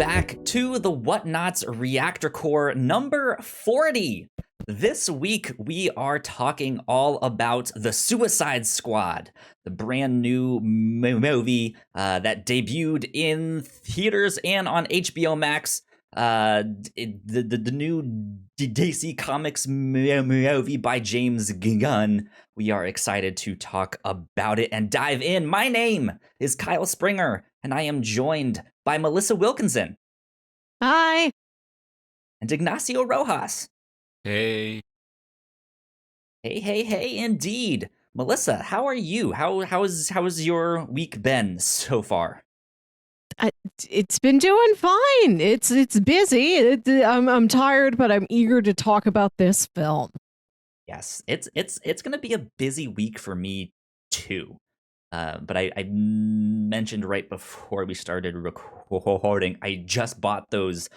back to the Whatnauts Reactor Core number 40. This week, we are talking all about The Suicide Squad, the brand new movie that debuted in theaters and on HBO Max. The new DC Comics movie by James Gunn. We are excited to talk about it and dive in. My name is Kyle Springer, and I am joined by Melissa Wilkinson. Hi. And Ignacio Rojas. Hey. Hey, indeed. Melissa, how are you? How's your week been so far? It's been doing fine. It's busy. I'm tired, but I'm eager to talk about this film. Yes, it's gonna be a busy week for me too. But I mentioned right before we started recording, I just bought those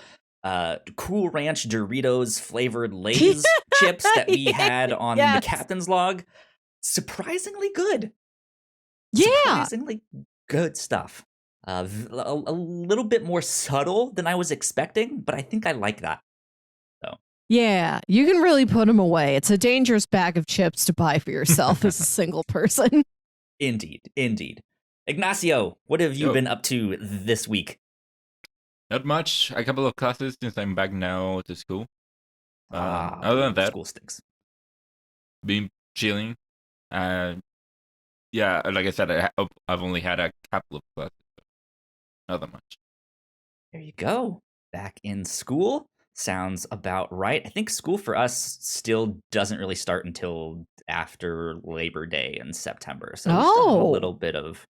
Cool Ranch Doritos flavored Lay's chips that we had on the captain's log. Surprisingly good. Yeah. Surprisingly good stuff. A little bit more subtle than I was expecting, but I think I like that. So. Yeah, you can really put them away. It's a dangerous bag of chips to buy for yourself as a single person. Indeed. Ignacio, what have you been up to this week? Not much. A couple of classes since I'm back now to school. Other than that, school stinks. Been chilling. Yeah, like I said, I've only had a couple of classes. So not that much. There you go. Back in school. Sounds about right. I think school for us still doesn't really start until after Labor Day in September. So a little bit of,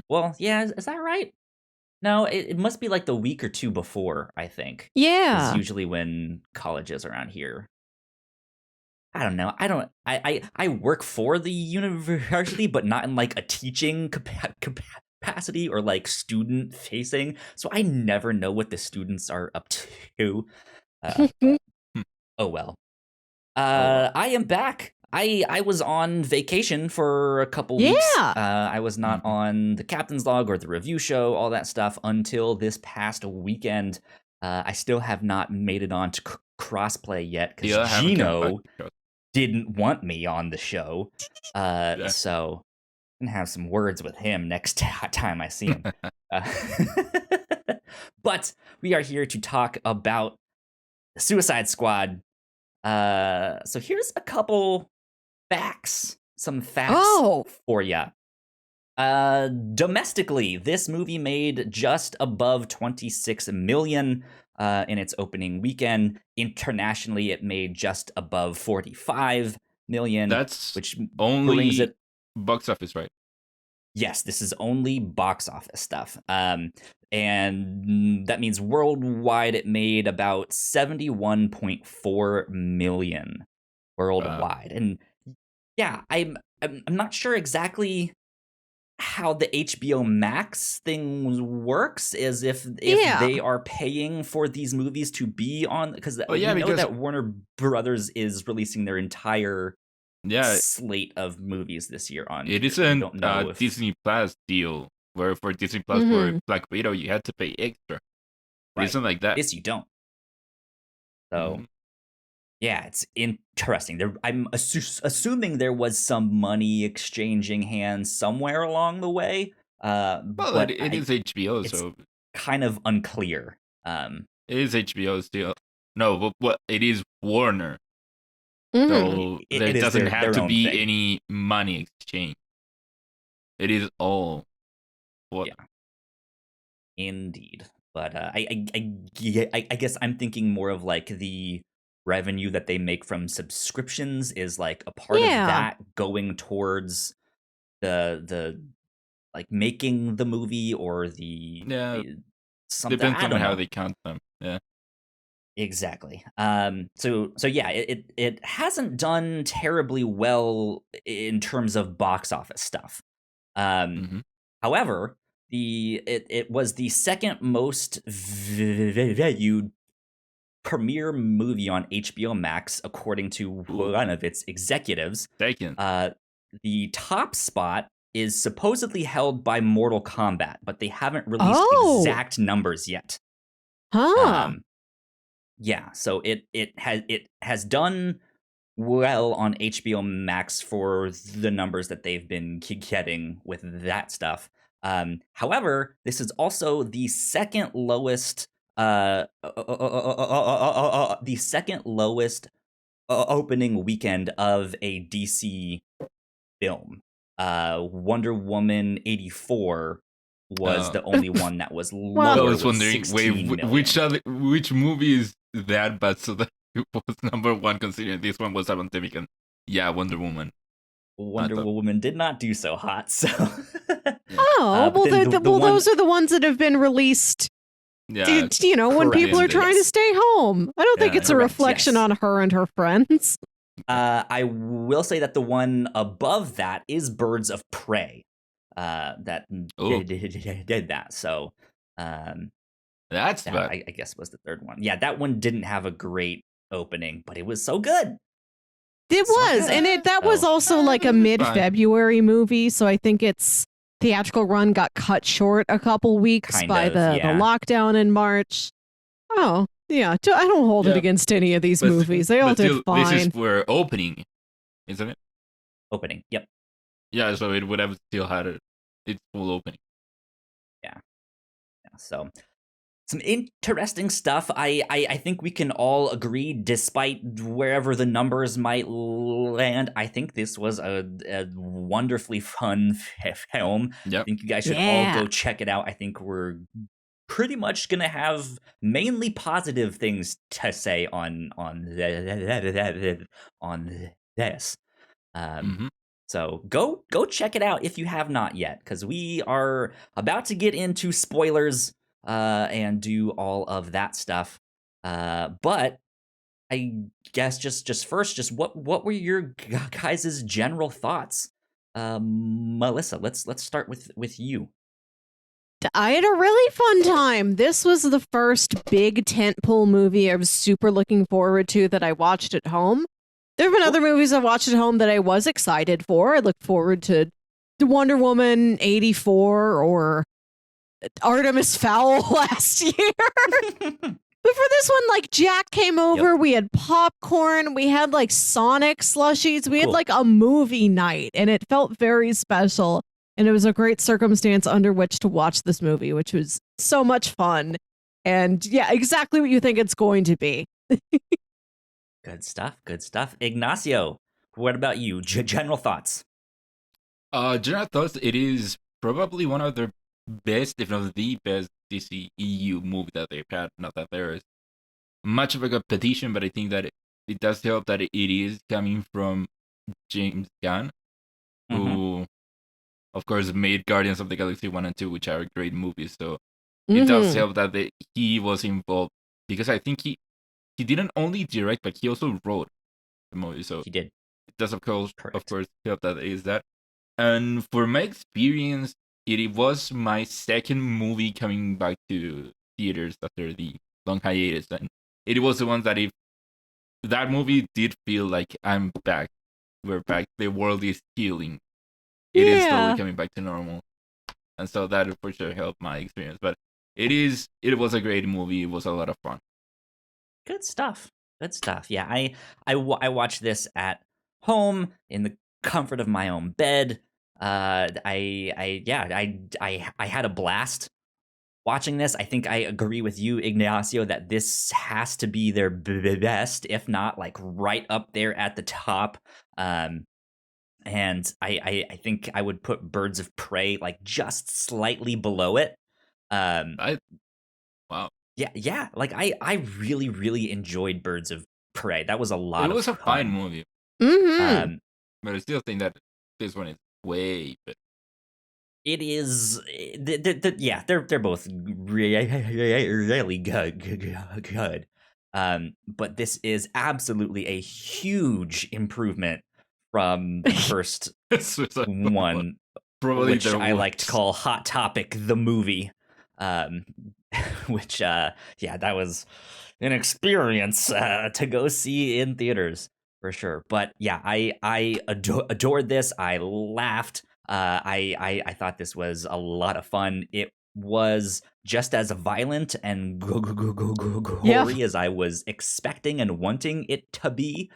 well, yeah, is that right? No, it must be like the week or two before, I think. Yeah. It's usually when colleges around here. I don't know. I work for the university, but not in like a teaching capacity or like student facing. So I never know what the students are up to. Oh well. I am back. I was on vacation for a couple weeks. I was not on the captain's log or the review show, all that stuff, until this past weekend. I still have not made it on to crossplay yet because Gino didn't want me on the show. So I'm gonna have some words with him next time I see him. But we are here to talk about the Suicide Squad. So here's a couple facts, some facts for you. Domestically, this movie made just above 26 million in its opening weekend. Internationally, it made just above 45 million. Which only brings it box office, right? Yes, this is only box office stuff. And that means worldwide it made about 71.4 million worldwide. And yeah, I'm not sure exactly how the HBO Max thing works, as if they are paying for these movies to be on, because we know that Warner Brothers is releasing their entire slate of movies this year on. It isn't a Disney Plus deal where for Disney Plus for Black Widow you had to pay extra. It isn't like that. This you don't. So yeah, it's interesting. I'm assuming there was some money exchanging hands somewhere along the way. But it is HBO, so kind of unclear. It is HBO still. No, but it is Warner. So there doesn't have to be any money exchange. It is all what. Yeah. Indeed, but I guess I'm thinking more of like the revenue that they make from subscriptions is like a part of that going towards the like making the movie or the something. Depends on how they count them. Yeah. Exactly. So yeah, it hasn't done terribly well in terms of box office stuff. However, it was the second most viewed premiere movie on HBO Max, according to one of its executives. Taken. The top spot is supposedly held by Mortal Kombat, but they haven't released exact numbers yet. Yeah, so it has done well on HBO Max for the numbers that they've been getting with that stuff. However, this is also the second lowest opening weekend of a DC film. Wonder Woman 84 was the only one that was lower. I was wondering, which movie is that bad so that it was number one, considering this one was pandemic? And yeah, Wonder Woman. Wonder Woman did not do so hot, so. Those are the ones that have been released. Yeah, when people are trying to stay home. I don't think it's a reflection on her and her friends. I will say that the one above that is Birds of Prey. That did that. So, that's bad. I guess was the third one. Yeah, that one didn't have a great opening, but it was so good. It was, and that was also like a mid-February movie, so I think its theatrical run got cut short a couple weeks by the lockdown in March. Oh, yeah. I don't hold it against any of these movies. They all did fine. This is for opening, isn't it? Opening, yep. Yeah, so it would have still had its full opening. Yeah. So some interesting stuff. I think we can all agree, despite wherever the numbers might land, I think this was a wonderfully fun film. Yep. I think you guys should all go check it out. I think we're pretty much gonna have mainly positive things to say on this. So go check it out if you have not yet, because we are about to get into spoilers and do all of that stuff. But I guess just first, what were your guys' general thoughts? Melissa, let's start with you. I had a really fun time. This was the first big tentpole movie I was super looking forward to that I watched at home. There have been other movies I watched at home that I was excited for. I looked forward to Wonder Woman 84 or Artemis Fowl last year. But for this one, like, Jack came over, we had popcorn, we had like Sonic slushies, we had like a movie night, and it felt very special. And it was a great circumstance under which to watch this movie, which was so much fun. And yeah, exactly what you think it's going to be. Good stuff. Ignacio, what about you? General thoughts? General thoughts, it is probably one of the best, if not the best, DC EU movie that they've had. Not that there is much of a competition, but I think that it does help that it is coming from James Gunn, who, of course, made Guardians of the Galaxy 1 and 2, which are great movies. So it does help that he was involved, because I think he didn't only direct, but he also wrote the movie. So he did. It does, of course, help that is that. And for my experience, it was my second movie coming back to theaters after the long hiatus. And it was the one that that movie did feel like I'm back. We're back. The world is healing. It is slowly coming back to normal. And so that for sure helped my experience. But it was a great movie. It was a lot of fun. Good stuff. Yeah, I watched this at home in the comfort of my own bed. I had a blast watching this. I think I agree with you, Ignacio, that this has to be their best, if not like right up there at the top. And I think I would put Birds of Prey like just slightly below it. Wow. Yeah. Like I really, really enjoyed Birds of Prey. That was a lot of fun. It was a fine movie. But I still think that this one is way better. It is. They're both really good. But this is absolutely a huge improvement from the first one, probably which I like to call Hot Topic the movie. Which that was an experience to go see in theaters for sure. But yeah, I adored this. I laughed. I thought this was a lot of fun. It was just as violent and gory as I was expecting and wanting it to be.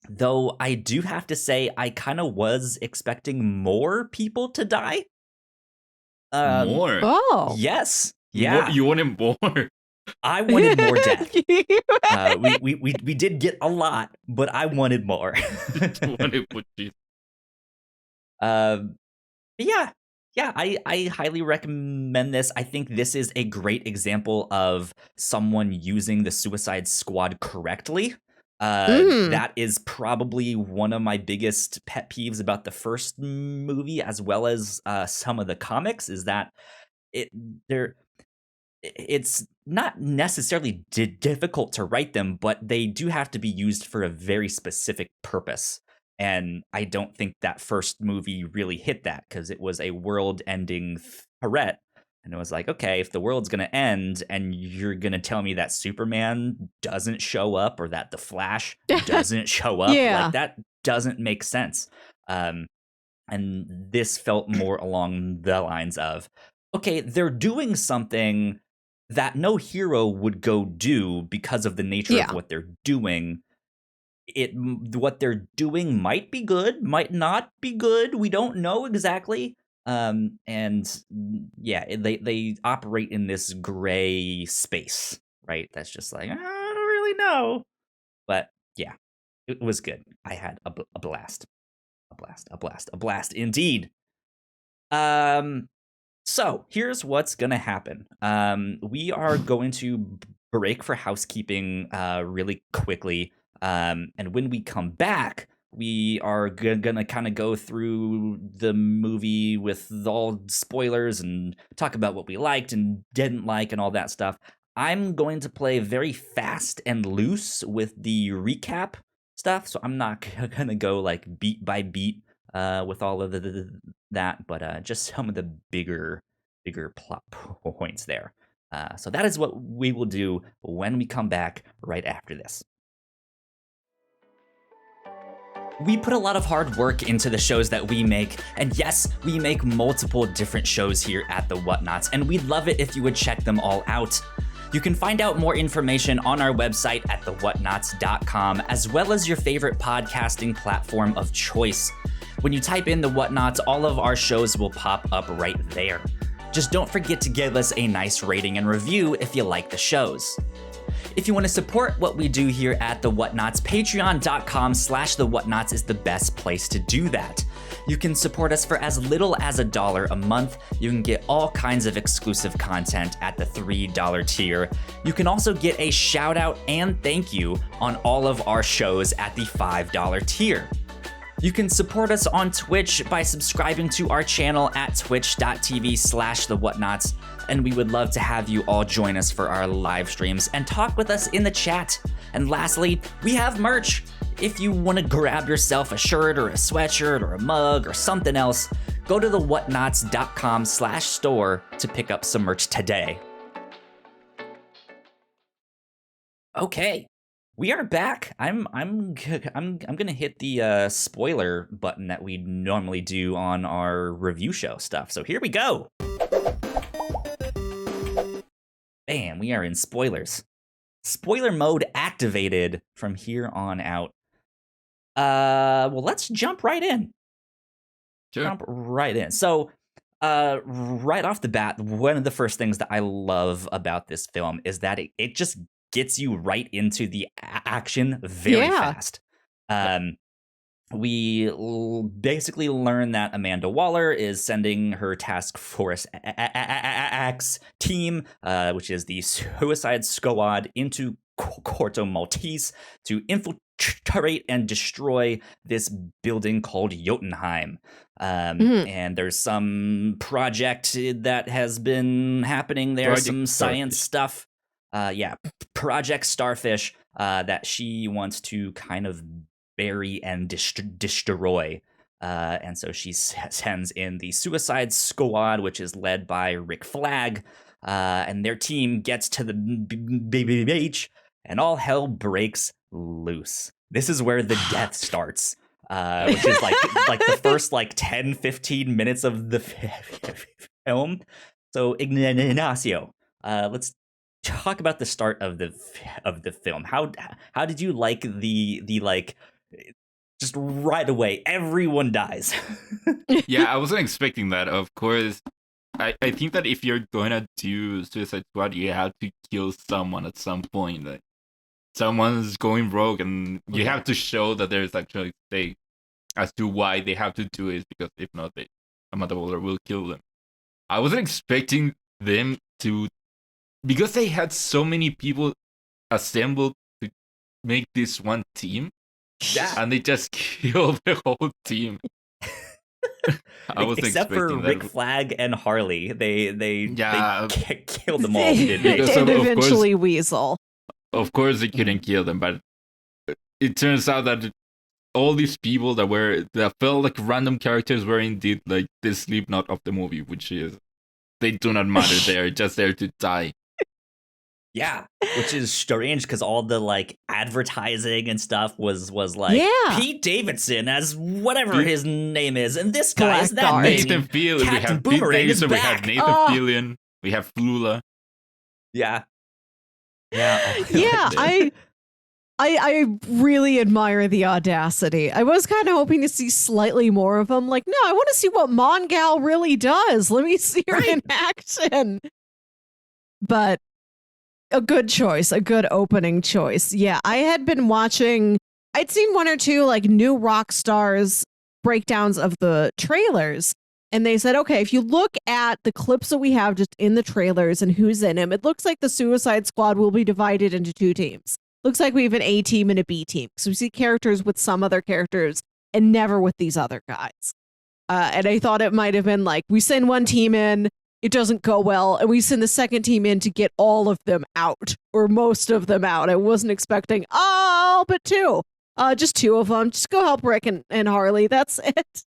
Though I do have to say, I kind of was expecting more people to die. More? Oh. Yes. Yeah. You wanted more? I wanted more death. We did get a lot, but I wanted more. Yeah, I highly recommend this. I think this is a great example of someone using the Suicide Squad correctly. That is probably one of my biggest pet peeves about the first movie, as well as some of the comics, is that it's not necessarily difficult to write them, but they do have to be used for a very specific purpose. And I don't think that first movie really hit that, because it was a world-ending threat. And it was like, okay, if the world's going to end and you're going to tell me that Superman doesn't show up or that the Flash doesn't show up, like that doesn't make sense. And this felt more along the lines of, okay, they're doing something that no hero would go do because of the nature of what they're doing. What they're doing might be good, might not be good. We don't know exactly. And they operate in this gray space, right? That's just like, I don't really know. But yeah, it was good. I had a blast. A blast indeed. So here's what's gonna happen. We are going to break for housekeeping really quickly. And when we come back, we are gonna kind of go through the movie with all spoilers and talk about what we liked and didn't like and all that stuff. I'm going to play very fast and loose with the recap stuff, so I'm not gonna go like beat by beat with all of that, but just some of the bigger plot points there. So that is what we will do when we come back right after this. We put a lot of hard work into the shows that we make, and yes, we make multiple different shows here at the Whatnauts, and we'd love it if you would check them all out. You can find out more information on our website at thewhatnauts.com, as well as your favorite podcasting platform of choice. When you type in the Whatnauts, all of our shows will pop up right there. Just don't forget to give us a nice rating and review if you like the shows. If you want to support what we do here at The Whatnauts, patreon.com/The Whatnauts is the best place to do that. You can support us for as little as $1 a month. You can get all kinds of exclusive content at the $3 tier. You can also get a shout out and thank you on all of our shows at the $5 tier. You can support us on Twitch by subscribing to our channel at twitch.tv/The Whatnauts, and we would love to have you all join us for our live streams and talk with us in the chat. And lastly, we have merch. If you want to grab yourself a shirt or a sweatshirt or a mug or something else, go to thewhatnauts.com/store to pick up some merch today. Okay. We are back. I'm gonna hit the spoiler button that we normally do on our review show stuff. So here we go. Bam, we are in spoilers. Spoiler mode activated from here on out. Well, let's jump right in. Sure. Jump right in. So, right off the bat, one of the first things that I love about this film is that it just gets you right into the action very fast. We basically learn that Amanda Waller is sending her Task Force X team, which is the Suicide Squad, into Corto Maltese to infiltrate and destroy this building called Jotunheim. And there's some project that has been happening there, some science stuff. Project Starfish that she wants to kind of bury and destroy. And so she sends in the Suicide Squad, which is led by Rick Flag, and their team gets to the beach, and all hell breaks loose. This is where the death starts. which is like the first 10-15 minutes of the film. So Ignacio, let's talk about the start of the film. How did you like the just right away everyone dies? Yeah, I wasn't expecting that. Of course, I think that if you're going to do Suicide Squad, you have to kill someone at some point. Like, someone's going rogue, and you have to show that there's actually stake as to why they have to do it, because if not, Amanda Waller will kill them. I wasn't expecting them to, because they had so many people assembled to make this one team, and they just killed the whole team. I was except for Rick Flag and Harley, they killed them all. And eventually Weasel. Of course, they couldn't kill them, but it turns out that all these people that felt like random characters were indeed like the Slipknot of the movie, which is they do not matter. They're just there to die. Yeah, which is strange because all the advertising and stuff was like Pete Davidson as whatever his name is, and this guy is that Nathan Fillion. We have Pete Davidson. We have Nathan Fillion. We have Flula. Yeah. I really admire the audacity. I was kind of hoping to see slightly more of them. Like, no, I want to see what Mongal really does. Let me see her in action. But a good choice, a good opening choice. Yeah, I had been watching, I'd seen one or two new rock stars breakdowns of the trailers. And they said, okay, if you look at the clips that we have just in the trailers and who's in them, it looks like the Suicide Squad will be divided into two teams. Looks like we have an A team and a B team. So we see characters with some other characters and never with these other guys. And I thought it might have been we send one team in, it doesn't go well, and we send the second team in to get all of them out, or most of them out. I wasn't expecting, but two. Just two of them. Just go help Rick and Harley. That's it.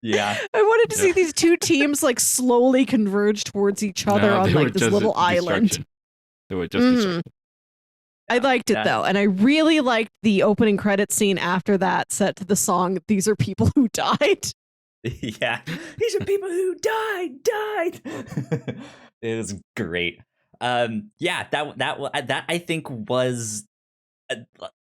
Yeah. I wanted to see these two teams slowly converge towards each other on this little island. They were just distraction. I liked it though, and I really liked the opening credit scene after that set to the song "These Are People Who Died." Yeah, these are people who died. It was great. That I think was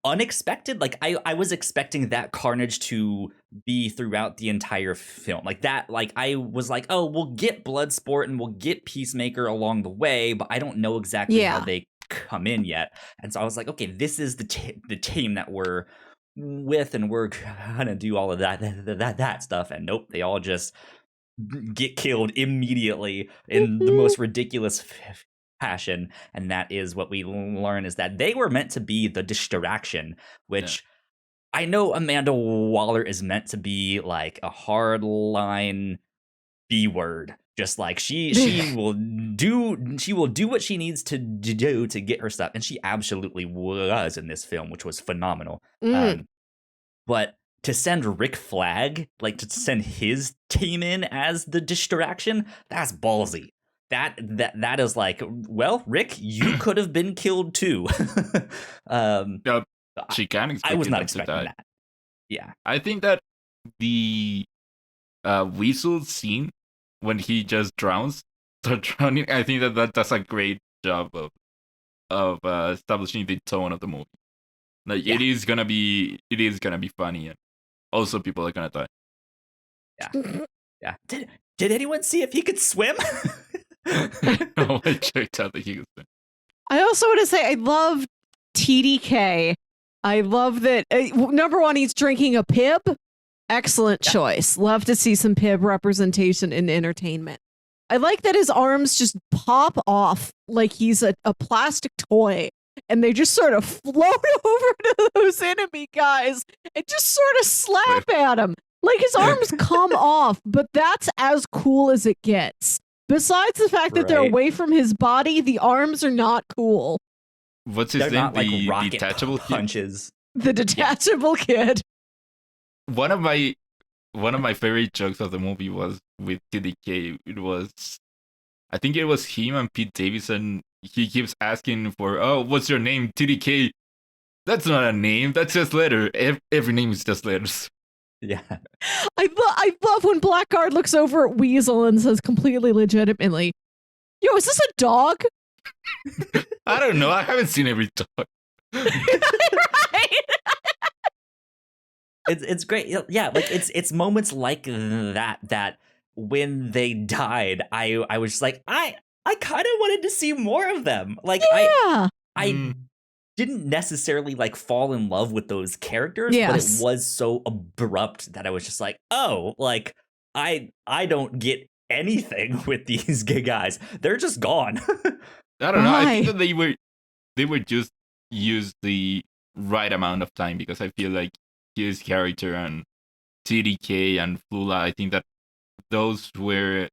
unexpected. I was expecting that carnage to be throughout the entire film. I was oh, we'll get Bloodsport and we'll get Peacemaker along the way, but I don't know exactly how they come in yet. And so I was like, okay, this is the team that we're with, and we're gonna do all of that stuff. And nope, they all just get killed immediately in the most ridiculous fashion. And that is what we learn, is that they were meant to be the distraction, which I know Amanda Waller is meant to be a hard line B word. Just she will do what she needs to do to get her stuff, and she absolutely was in this film, which was phenomenal. But to send Rick Flag, to send his team in as the distraction, that's ballsy. That is well, Rick, you could have been killed too. She can expect. I was not expecting that. Yeah, I think that the Weasel scene, when he just drowns, drowning, I think that does a great job of establishing the tone of the movie. It is gonna be funny, and also people are gonna die. Yeah. Did anyone see if he could swim? No, I checked out that he could swim. I also want to say I love TDK. I love that. Number one, he's drinking a Pib. Excellent choice. Love to see some Pib representation in entertainment. I like that his arms just pop off like he's a plastic toy, and they just sort of float over to those enemy guys and just sort of slap at him. His arms come off, but that's as cool as it gets. Besides the fact that they're away from his body, the arms are not cool. What's his name? The detachable punches. The detachable kid. One of my favorite jokes of the movie was with TDK. I think it was him and Pete Davidson. He keeps asking for, "Oh, what's your name, TDK?" That's not a name. That's just letter. Every name is just letters. Yeah. I love when Blackguard looks over at Weasel and says completely legitimately, "Yo, is this a dog?" I don't know. I haven't seen every dog. Right? It's great. Yeah, like it's moments like that when they died, I was just like, I kind of wanted to see more of them. Like Yeah. I didn't necessarily like fall in love with those characters, but it Yes. was so abrupt that I was just like, oh, like I don't get anything with these gay guys. They're just gone. I don't know. I think that they were just used the right amount of time, because I feel like his character and TDK and Flula, I think that those were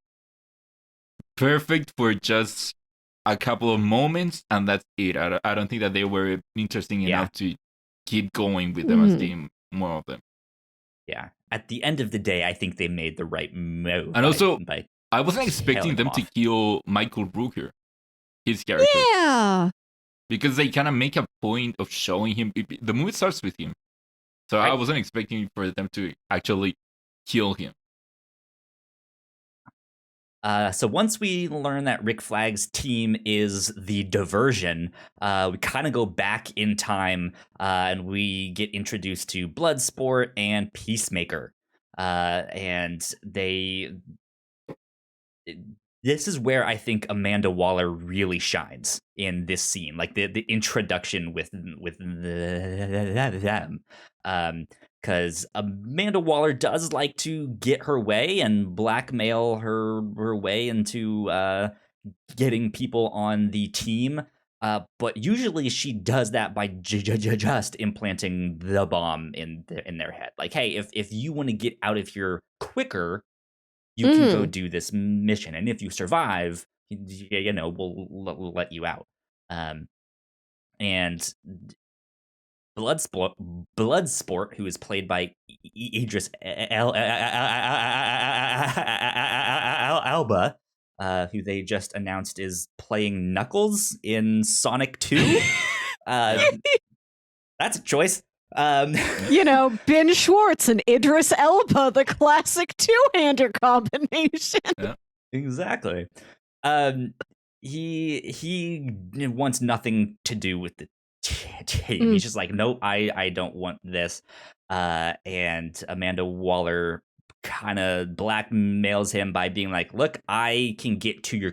perfect for just a couple of moments, and that's it. I don't think that they were interesting enough to keep going with them and seeing more of them. Yeah. At the end of the day, I think they made the right move. And also, I wasn't expecting them to kill Michael Rooker, his character. Yeah. Because they kind of make a point of showing him. The movie starts with him. So I wasn't expecting for them to actually kill him. So once we learn that Rick Flag's team is the Diversion, we kind of go back in time and we get introduced to Bloodsport and Peacemaker. And this is where I think Amanda Waller really shines in this scene, like the introduction with them. Because Amanda Waller does like to get her way and blackmail her way into getting people on the team. But usually she does that by just implanting the bomb in their head. Like, hey, if you want to get out of here quicker, you can go do this mission, and if you survive, we'll let you out. And Bloodsport, who is played by Idris Elba, who they just announced is playing Knuckles in Sonic 2. That's a choice. Ben Schwartz and Idris Elba, the classic two-hander combination. Yeah, exactly. He wants nothing to do with the team. He's just like, nope, I don't want this. And Amanda Waller kind of blackmails him by being like, look, I can get to your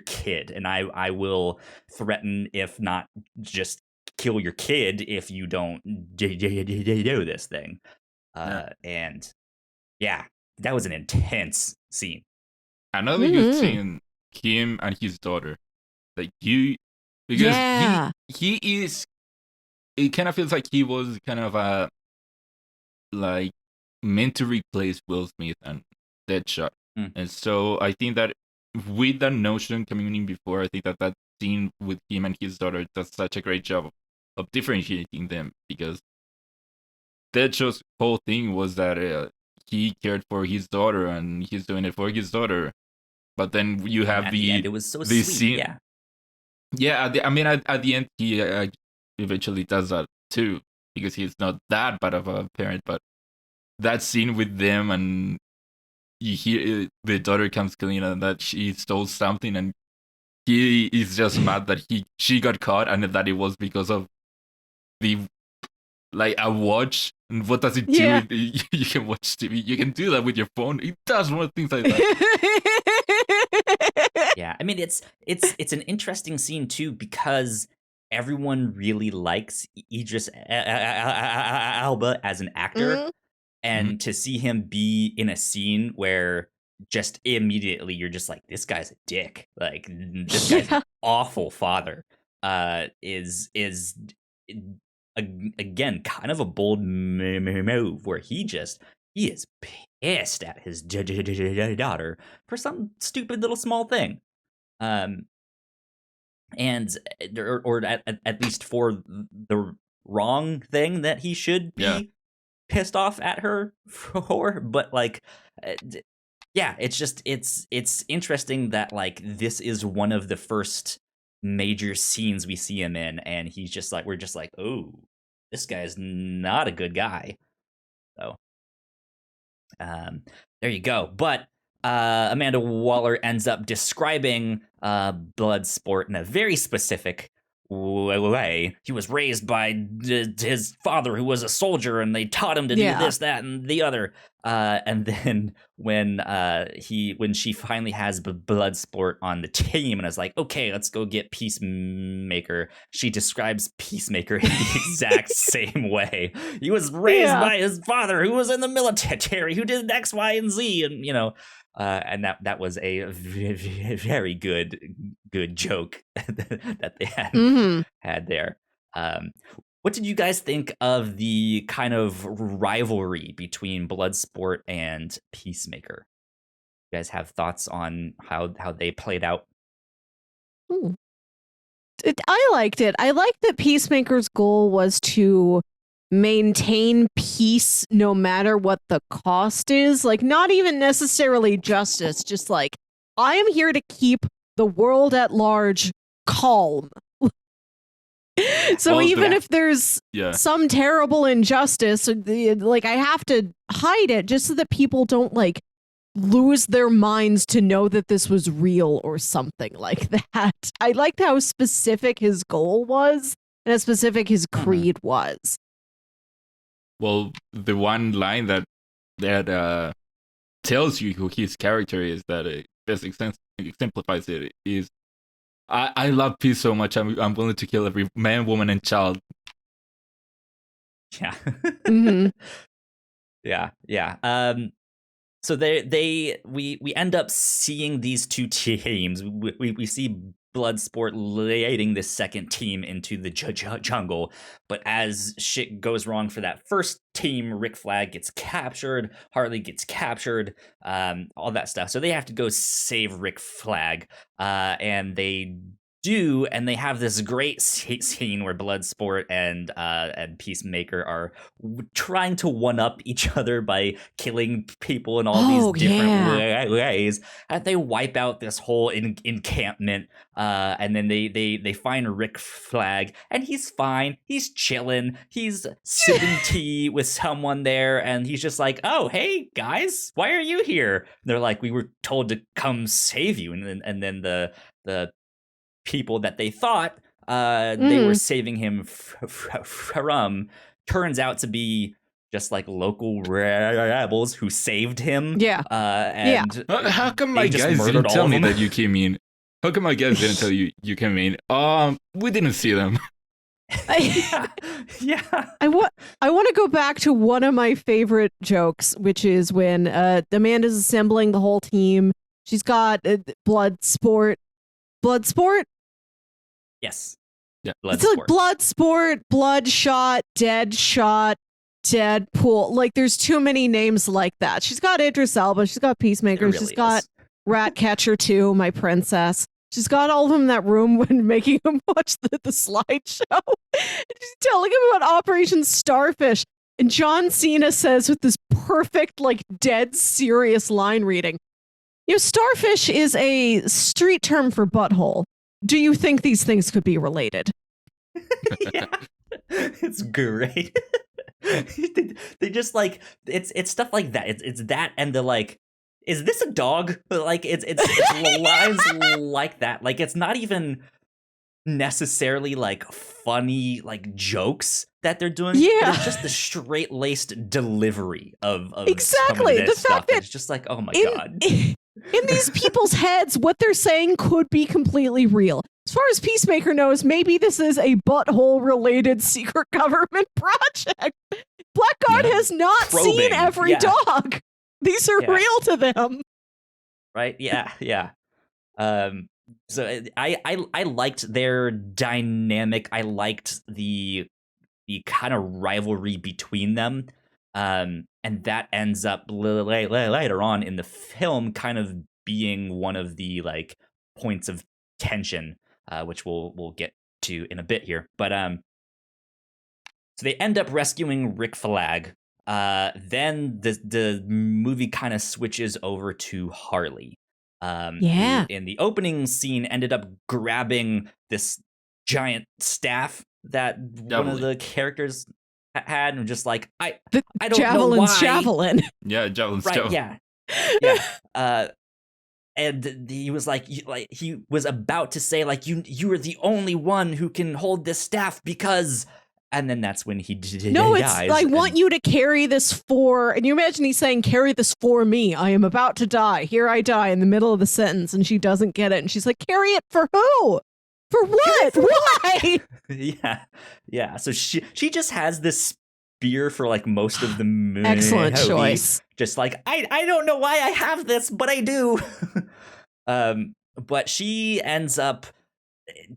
kid, and I will threaten, if not just kill your kid, if you don't do this thing. And yeah, that was an intense scene. Another good scene, him and his daughter. Like because he is, it kind of feels like he was kind of like meant to replace Will Smith and Deadshot. And so I think that with that notion coming in before, I think that scene with him and his daughter does such a great job of differentiating them, because Deadshot's whole thing was that he cared for his daughter and he's doing it for his daughter. But then you have the end, it was so sweet. Scene. Yeah. At the end, he eventually does that too, because he's not that bad of a parent. But that scene with them, and you hear the daughter comes clean and that she stole something, and he is just mad that she got caught, and that it was because of a watch. And what does it do? Yeah. You can watch TV. You can do that with your phone. It does more things like that. Yeah, I mean, it's an interesting scene too, because everyone really likes Idris Elba as an actor, and to see him be in a scene where just immediately you're just like, this guy's a dick, like this guy's an awful father, is again kind of a bold move, where he is pissed at his daughter for some stupid little small thing, and or at least for the wrong thing that he should be pissed off at her for. But like, it's interesting that like this is one of the first major scenes we see him in, and he's just like, we're just like, oh, this guy's not a good guy. So There you go. But Amanda Waller ends up describing Bloodsport in a very specific way. He was raised by his father, who was a soldier, and they taught him to do this, that, and the other. And then when she finally has Bloodsport on the team and is like, okay, let's go get Peacemaker, she describes Peacemaker in the exact same way. He was raised by his father, who was in the military, who did X, Y, and Z, and and that was a very good joke that they had there. What did you guys think of the kind of rivalry between Bloodsport and Peacemaker? You guys have thoughts on how they played out? I liked it. I liked that Peacemaker's goal was to maintain peace no matter what the cost is. Like, not even necessarily justice, just like, I am here to keep the world at large calm. So even if there's some terrible injustice, like, I have to hide it just so that people don't like lose their minds to know that this was real or something like that. I liked how specific his goal was and how specific his creed was. Well, the one line that tells you who his character is, that best exemplifies it, is, I love peace so much, I'm willing to kill every man, woman, and child. Yeah. Mm-hmm. Yeah. So we end up seeing these two teams. We see Bloodsport leading this second team into the jungle, but as shit goes wrong for that first team, Rick Flag gets captured, Harley gets captured, all that stuff. So they have to go save Rick Flag, and they do, and they have this great scene where Bloodsport and Peacemaker are trying to one-up each other by killing people in all these different ways. And they wipe out this whole encampment, and then they find Rick Flag, and he's fine. He's chilling. He's sipping tea with someone there, and he's just like, "Oh, hey guys, why are you here?" And they're like, "We were told to come save you," and then the people that they thought they were saving him from turns out to be just like local rebels who saved him. And how come my guys didn't tell me that you came in? How come my guys didn't tell you came in? We didn't see them. Yeah. I want to go back to one of my favorite jokes, which is when Amanda's assembling the whole team. She's got Bloodsport. Yes. Yeah. It's like Bloodsport, Bloodshot, Deadshot, Deadpool. Like, there's too many names like that. She's got Idris Elba. She's got Peacemaker. Really she's got Ratcatcher 2, my princess. She's got all of them in that room when making him watch the slideshow. She's telling him about Operation Starfish. And John Cena says with this perfect, like, dead serious line reading, starfish is a street term for butthole. Do you think these things could be related? Yeah. It's great. they just like it's stuff like that. It's that, and the like, is this a dog? Like it's lines like that. Like, it's not even necessarily like funny like jokes that they're doing. Yeah, it's just the straight laced delivery of exactly the fact that it's just like, oh my god. In these people's heads, what they're saying could be completely real. As far as Peacemaker knows, maybe this is a butthole-related secret government project. Blackguard has not seen every dog. These are real to them. Right? Yeah. So I liked their dynamic. I liked the kind of rivalry between them. And that ends up later on in the film kind of being one of the like points of tension, which we'll get to in a bit here. But so they end up rescuing Rick Flag. Then the movie kind of switches over to Harley. Who in the opening scene ended up grabbing this giant staff that one of the characters had, and just like I don't know Javelin's why. Javelin. Yeah, Javelin's Right? Javelin. Yeah. And he was like he was about to say like you are the only one who can hold this staff because, and then that's when he No, it's dies. I want you to carry this for, and you imagine he's saying, carry this for me. I am about to die. Here I die in the middle of the sentence, and she doesn't get it. And she's like, carry it for who? For what? Why? Yeah. So she just has this spear for like most of the movie. Excellent choice. Just like, I don't know why I have this, but I do. But she ends up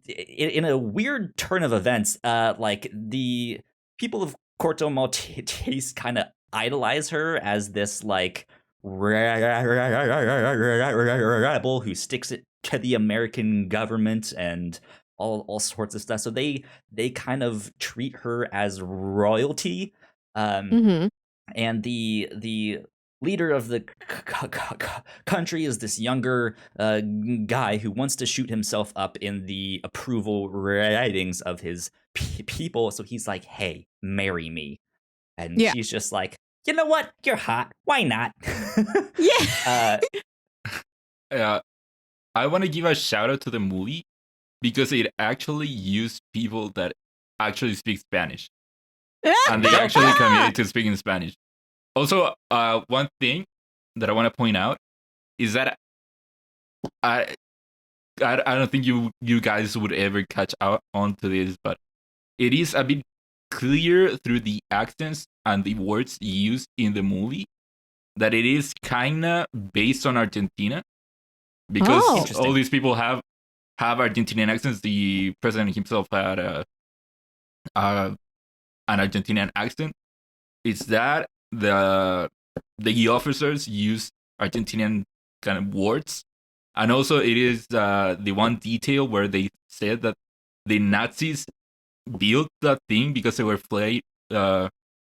in a weird turn of events, like the people of Corto Maltese kind of idolize her as this like rebel who sticks it to the American government and all sorts of stuff. So they kind of treat her as royalty. And the leader of the country is this younger guy who wants to shoot himself up in the approval ratings of his people. So he's like, hey, marry me. And she's just like, you know what? You're hot. Why not? Yeah. I want to give a shout out to the movie because it actually used people that actually speak Spanish. And they actually committed to speaking Spanish. Also, one thing that I want to point out is that I don't think you guys would ever catch on to this, but it is a bit clear through the accents and the words used in the movie that it is kind of based on Argentina, because all these people have Argentinian accents. The president himself had an Argentinian accent. It's that the officers use Argentinian kind of words, and also it is the one detail where they said that the Nazis built that thing because they were fled. They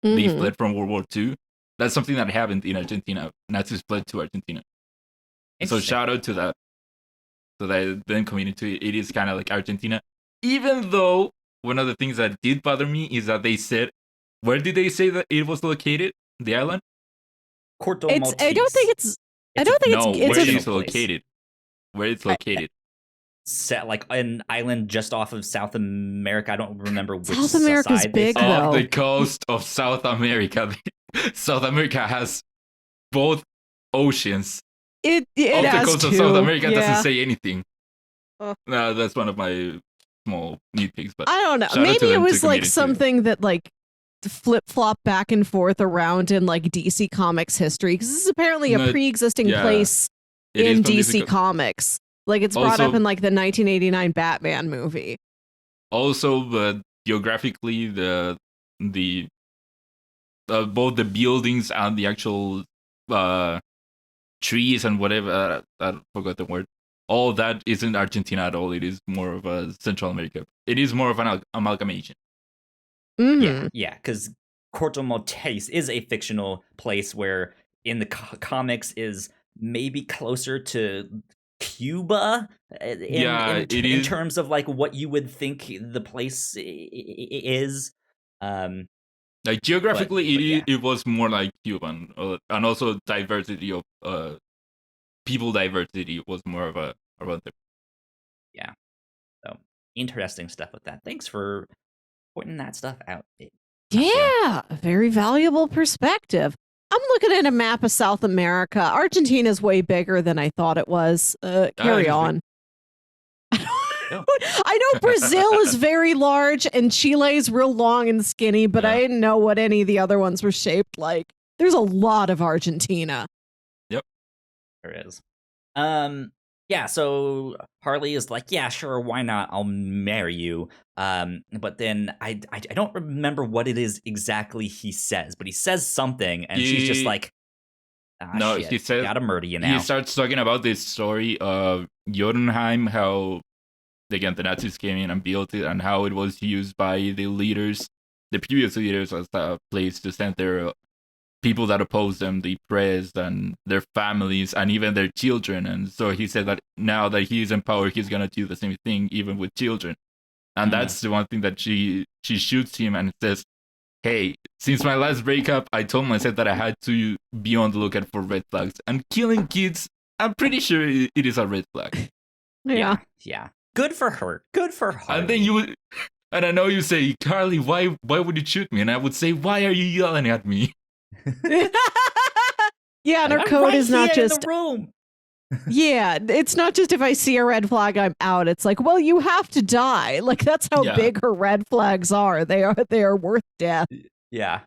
fled from World War II. That's something that happened in Argentina. Nazis fled to Argentina. So shout out to that. So that then community, it is kind of like Argentina. Even though one of the things that did bother me is that they said, where did they say that it was located? The island? Corto Maltese. I don't think it's where it's located. Where it's located. Set like an island just off of South America. I don't remember which South America's side big, though. Off the coast of South America. South America has both oceans. It off the has coast two. of South America doesn't say anything. No, that's one of my small nitpicks. But I don't know. Maybe it was like something that like flip flop back and forth around in like DC Comics history, because this is apparently a pre-existing place in DC Comics. Like it's brought up in like the 1989 Batman movie. Also, geographically, the both the buildings and the actual trees and whatever, I forgot the word. All that isn't Argentina at all. It is more of a Central America. It is more of an amalgamation. Yeah, because Corto Maltese is a fictional place where in the comics is maybe closer to Cuba in terms of like what you would think the place is. Like geographically, it was more like Cuban, and also diversity of people diversity was more of a around there. Yeah, so interesting stuff with that. Thanks for pointing that stuff out. Yeah, very valuable perspective. I'm looking at a map of South America. Argentina's way bigger than I thought it was. Carry on. I know Brazil is very large and Chile's real long and skinny, but I didn't know what any of the other ones were shaped like. There's a lot of Argentina. Yep. There is. Yeah, so Harley is like, yeah, sure, why not? I'll marry you. But then I don't remember what it is exactly he says, but he says something, and she's just like, no, shit, he says, gotta murder you now. He starts talking about this story of Jotunheim, how again the Nazis came in and built it, and how it was used by the leaders, the previous leaders, as a place to send their people that oppose them, the press and their families and even their children. And so he said that now that he's in power, he's gonna do the same thing even with children. And that's the one thing that she shoots him and says, hey, since my last breakup, I told myself that I had to be on the lookout for red flags. And killing kids, I'm pretty sure it is a red flag. Yeah. Good for her. Good for her. And then and I know you say, Carly, why would you shoot me? And I would say, why are you yelling at me? Yeah, and our code is not just in the room. Yeah, it's not just if I see a red flag, I'm out. It's like, well, you have to die. Like that's how big her red flags are. They are worth death. Yeah.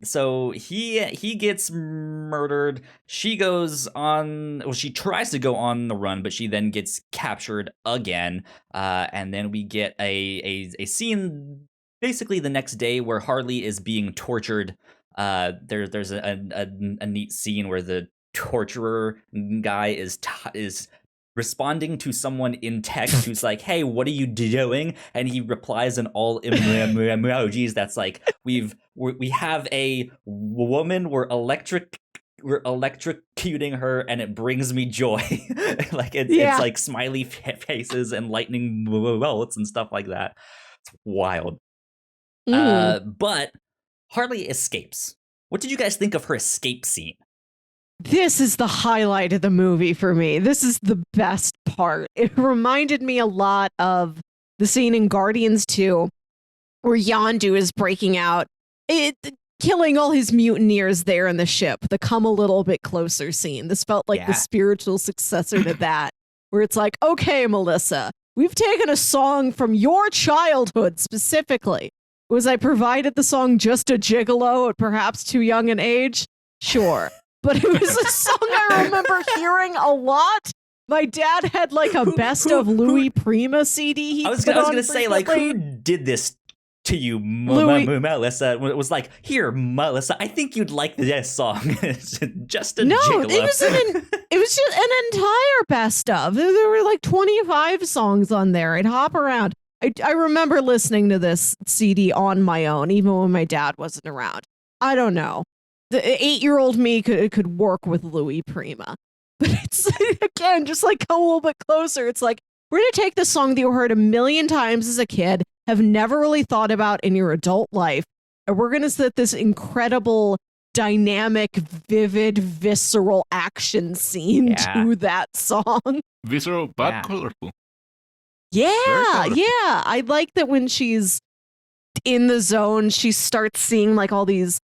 So he gets murdered. She goes on. Well, she tries to go on the run, but she then gets captured again. And then we get a scene basically the next day where Harley is being tortured. There's a neat scene where the torturer guy is responding to someone in text who's like, "Hey, what are you doing?" And he replies in all emojis. That's like, we have a woman. We're electrocuting her, and it brings me joy. Like it's like smiley faces and lightning bolts and stuff like that. It's wild. But Harley escapes. What did you guys think of her escape scene? This is the highlight of the movie for me. This is the best part. It reminded me a lot of the scene in Guardians 2 where Yondu is breaking out, killing all his mutineers there in the ship. The come a little bit closer scene. This felt like the spiritual successor to that, where it's like, okay, Melissa, we've taken a song from your childhood specifically. Was I provided the song Just a Gigolo at perhaps too young an age? Sure. But it was a song I remember hearing a lot. My dad had like a best of Louis Prima CD. I was going to say, like, who did this to you, Melissa? It was like, here, Melissa, I think you'd like this song. Just a gigolo. It was just an entire best of. There were like 25 songs on there. I'd hop around. I remember listening to this CD on my own, even when my dad wasn't around. I don't know. The 8-year-old me could work with Louis Prima. But it's, again, just like come a little bit closer. It's like, we're going to take this song that you heard a million times as a kid, have never really thought about in your adult life, and we're going to set this incredible, dynamic, vivid, visceral action scene to that song. Visceral, but colorful. Yeah. I like that when she's in the zone, she starts seeing like all these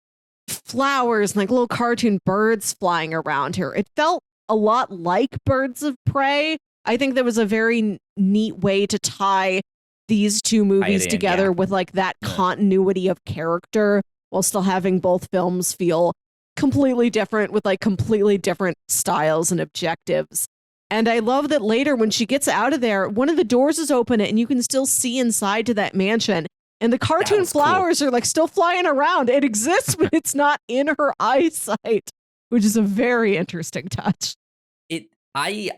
flowers and like little cartoon birds flying around her. It felt a lot like Birds of Prey. I think that was a very neat way to tie these two movies together with like that continuity of character while still having both films feel completely different with like completely different styles and objectives. And I love that later when she gets out of there, one of the doors is open and you can still see inside to that mansion. And the cartoon flowers are like still flying around. It exists, but it's not in her eyesight, which is a very interesting touch. I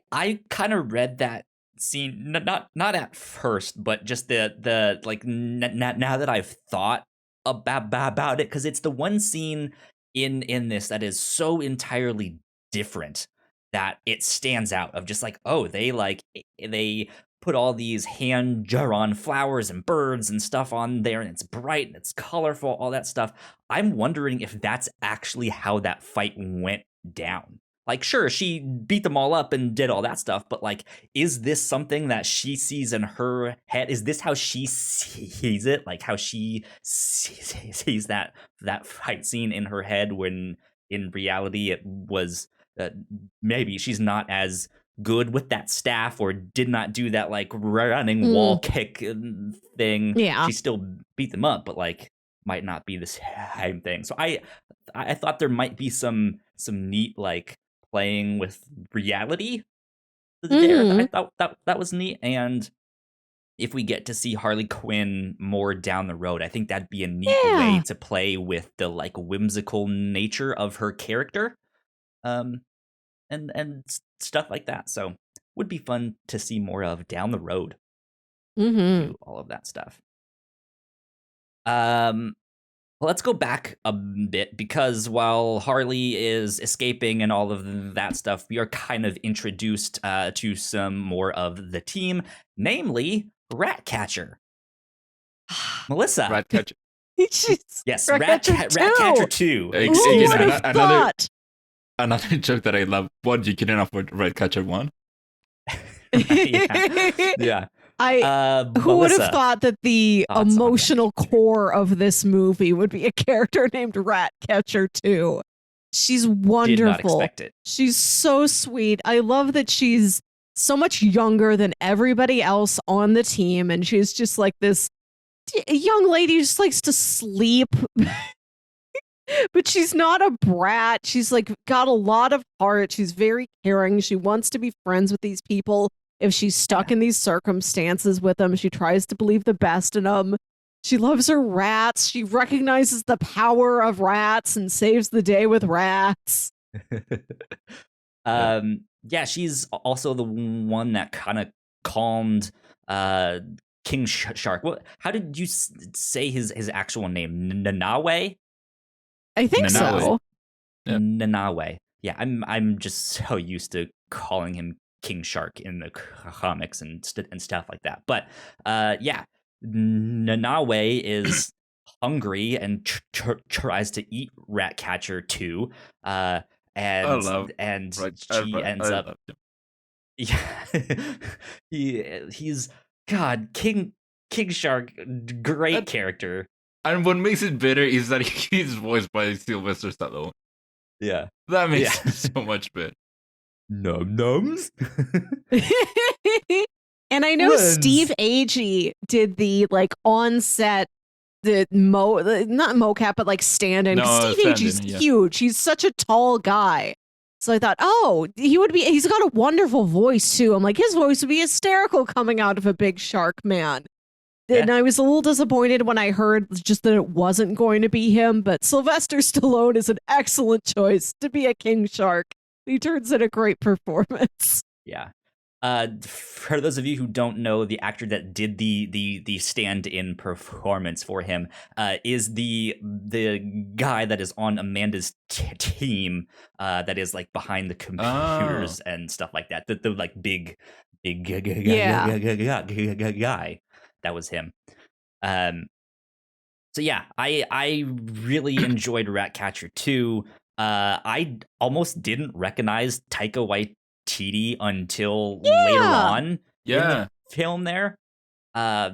kind of read that scene not at first, but just the like now that I've thought about it, because it's the one scene in this that is so entirely different that it stands out of just like, oh, they put all these hand-drawn flowers and birds and stuff on there, and it's bright and it's colorful, all that stuff. I'm wondering if that's actually how that fight went down. Like, sure, she beat them all up and did all that stuff, but like, is this something that she sees in her head? Is this how she sees it? Like how she sees that fight scene in her head when in reality it was maybe she's not as good with that staff or did not do that like running wall kick thing. Yeah. She still beat them up, but like might not be the same thing. So I thought there might be some neat like playing with reality there. I thought that was neat. And if we get to see Harley Quinn more down the road, I think that'd be a neat way to play with the like whimsical nature of her character. And stuff like that. So would be fun to see more of down the road. Do all of that stuff. Let's go back a bit, because while Harley is escaping and all of that stuff, we are kind of introduced to some more of the team, namely Ratcatcher. Melissa. Ratcatcher. Yes, Ratcatcher 2. Who would have thought? Another joke that I love. What, you couldn't afford Ratcatcher 1? Yeah. Who would have thought that the emotional core of this movie would be a character named Ratcatcher 2? She's wonderful. Did not expect it. She's so sweet. I love that she's so much younger than everybody else on the team, and she's just like this young lady who just likes to sleep. But she's not a brat. She's like got a lot of heart. She's very caring. She wants to be friends with these people. If she's stuck in these circumstances with them, she tries to believe the best in them. She loves her rats. She recognizes the power of rats and saves the day with rats. Yeah, she's also the one that kind of calmed King Shark. How did you say his actual name? Nanawe? I think so. Yep. Nanawe. Yeah, I'm just so used to calling him King Shark in the comics and stuff like that. But yeah, Nanawe is hungry and tries to eat Ratcatcher 2. And she ends up. Yeah, he's God, King Shark, great character. And what makes it better is that he's voiced by Sylvester Stallone. Yeah, that makes it so much better. Nums. And I know Steve Agee did the like on-set not mocap but like stand-in. Steve Agee's huge. He's such a tall guy. So I thought, he's got a wonderful voice too. I'm like, his voice would be hysterical coming out of a big shark man. Yeah. And I was a little disappointed when I heard just that it wasn't going to be him, but Sylvester Stallone is an excellent choice to be a king shark. He turns in a great performance. Yeah. For those of you who don't know, the actor that did the stand-in performance for him is the guy that is on Amanda's team that is like behind the computers and stuff like that. The like big guy. That was him. So yeah, I really enjoyed Ratcatcher 2. I almost didn't recognize Taika Waititi until later on in the film there. I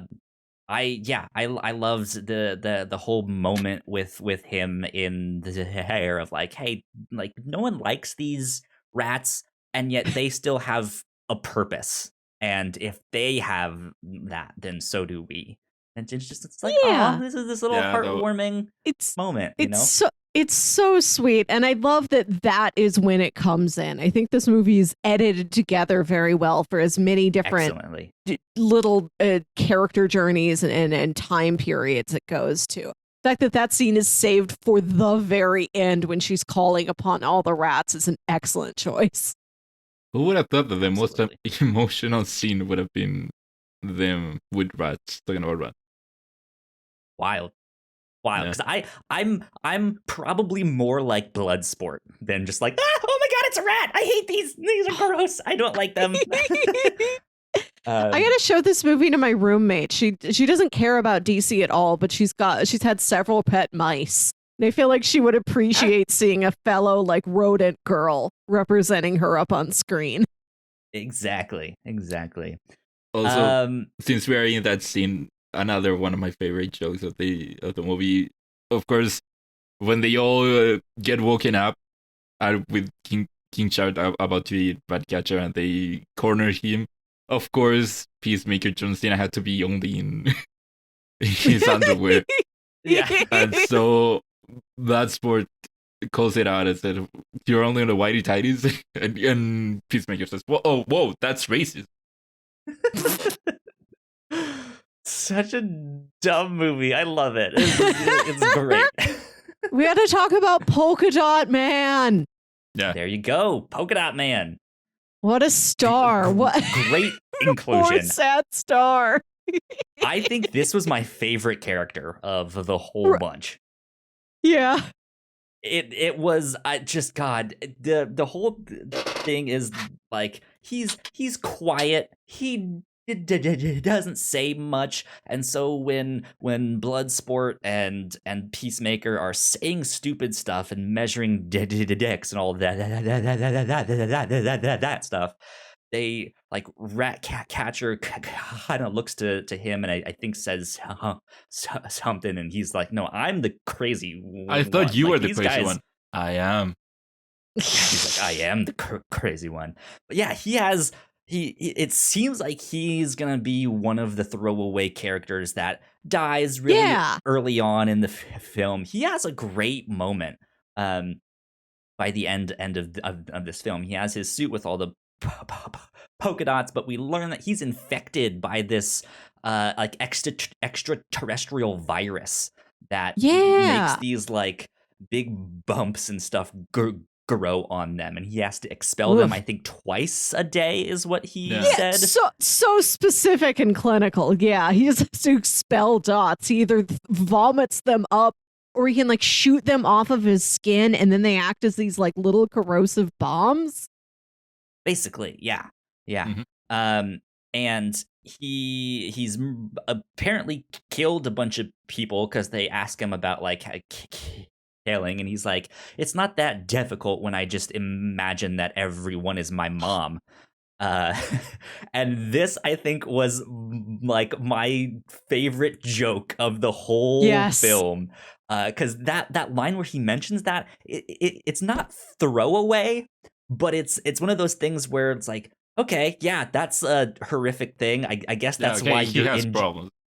loved the whole moment with him in the hair of like, hey, like no one likes these rats and yet they still have a purpose. And if they have that, then so do we. And it's like, this is this little heartwarming moment, you know? It's so sweet. And I love that is when it comes in. I think this movie is edited together very well for as many different little character journeys and time periods it goes to. The fact that scene is saved for the very end when she's calling upon all the rats is an excellent choice. Who would have thought that the most emotional scene would have been them with rats, talking about rats? Wild, because I'm probably more like Bloodsport than just like, oh my god, it's a rat. I hate these are gross. I don't like them. I gotta show this movie to my roommate. She doesn't care about DC at all, but she's had several pet mice. And I feel like she would appreciate seeing a fellow like rodent girl representing her up on screen. Exactly. Also, since we are in that scene, another one of my favorite jokes of the movie, of course, when they all get woken up with King Shark about to eat Ratcatcher and they corner him. Of course, Peacemaker John Cena had to be only in his underwear. Yeah, and so Bloodsport calls it out and said, "You're only on the whitey tighties," and Peacemaker says, "Whoa, that's racist." Such a dumb movie. I love it. It's great. We had to talk about Polka Dot Man. Yeah, there you go, Polka Dot Man. What a star! What great inclusion. Poor sad star. I think this was my favorite character of the whole bunch. Yeah. It was just God. The whole thing is like he's quiet. He it doesn't say much, and so when Bloodsport and Peacemaker are saying stupid stuff and measuring dicks and all that stuff, they like Ratcatcher kind of looks to him and I think says something, and he's like, "No, I'm the crazy one. I thought you like, were the crazy one." I am. He's like, I am the crazy one. But yeah, it seems like he's gonna be one of the throwaway characters that dies really early on in the film. He has a great moment by the end of this film. He has his suit with all the polka dots, but we learn that he's infected by this like extraterrestrial virus that makes these like big bumps and stuff grow on them, and he has to expel them, I think, twice a day is what he said. So specific and clinical. Yeah, he just has to expel dots. He either vomits them up or he can like shoot them off of his skin, and then they act as these like little corrosive bombs. Basically, yeah. And he's apparently killed a bunch of people because they ask him about like killing, and he's like, it's not that difficult when I just imagine that everyone is my mom. And this, I think, was like my favorite joke of the whole film. Because that line where he mentions that, it's not throwaway, but it's one of those things where it's like, okay, yeah, that's a horrific thing. I guess that's why you're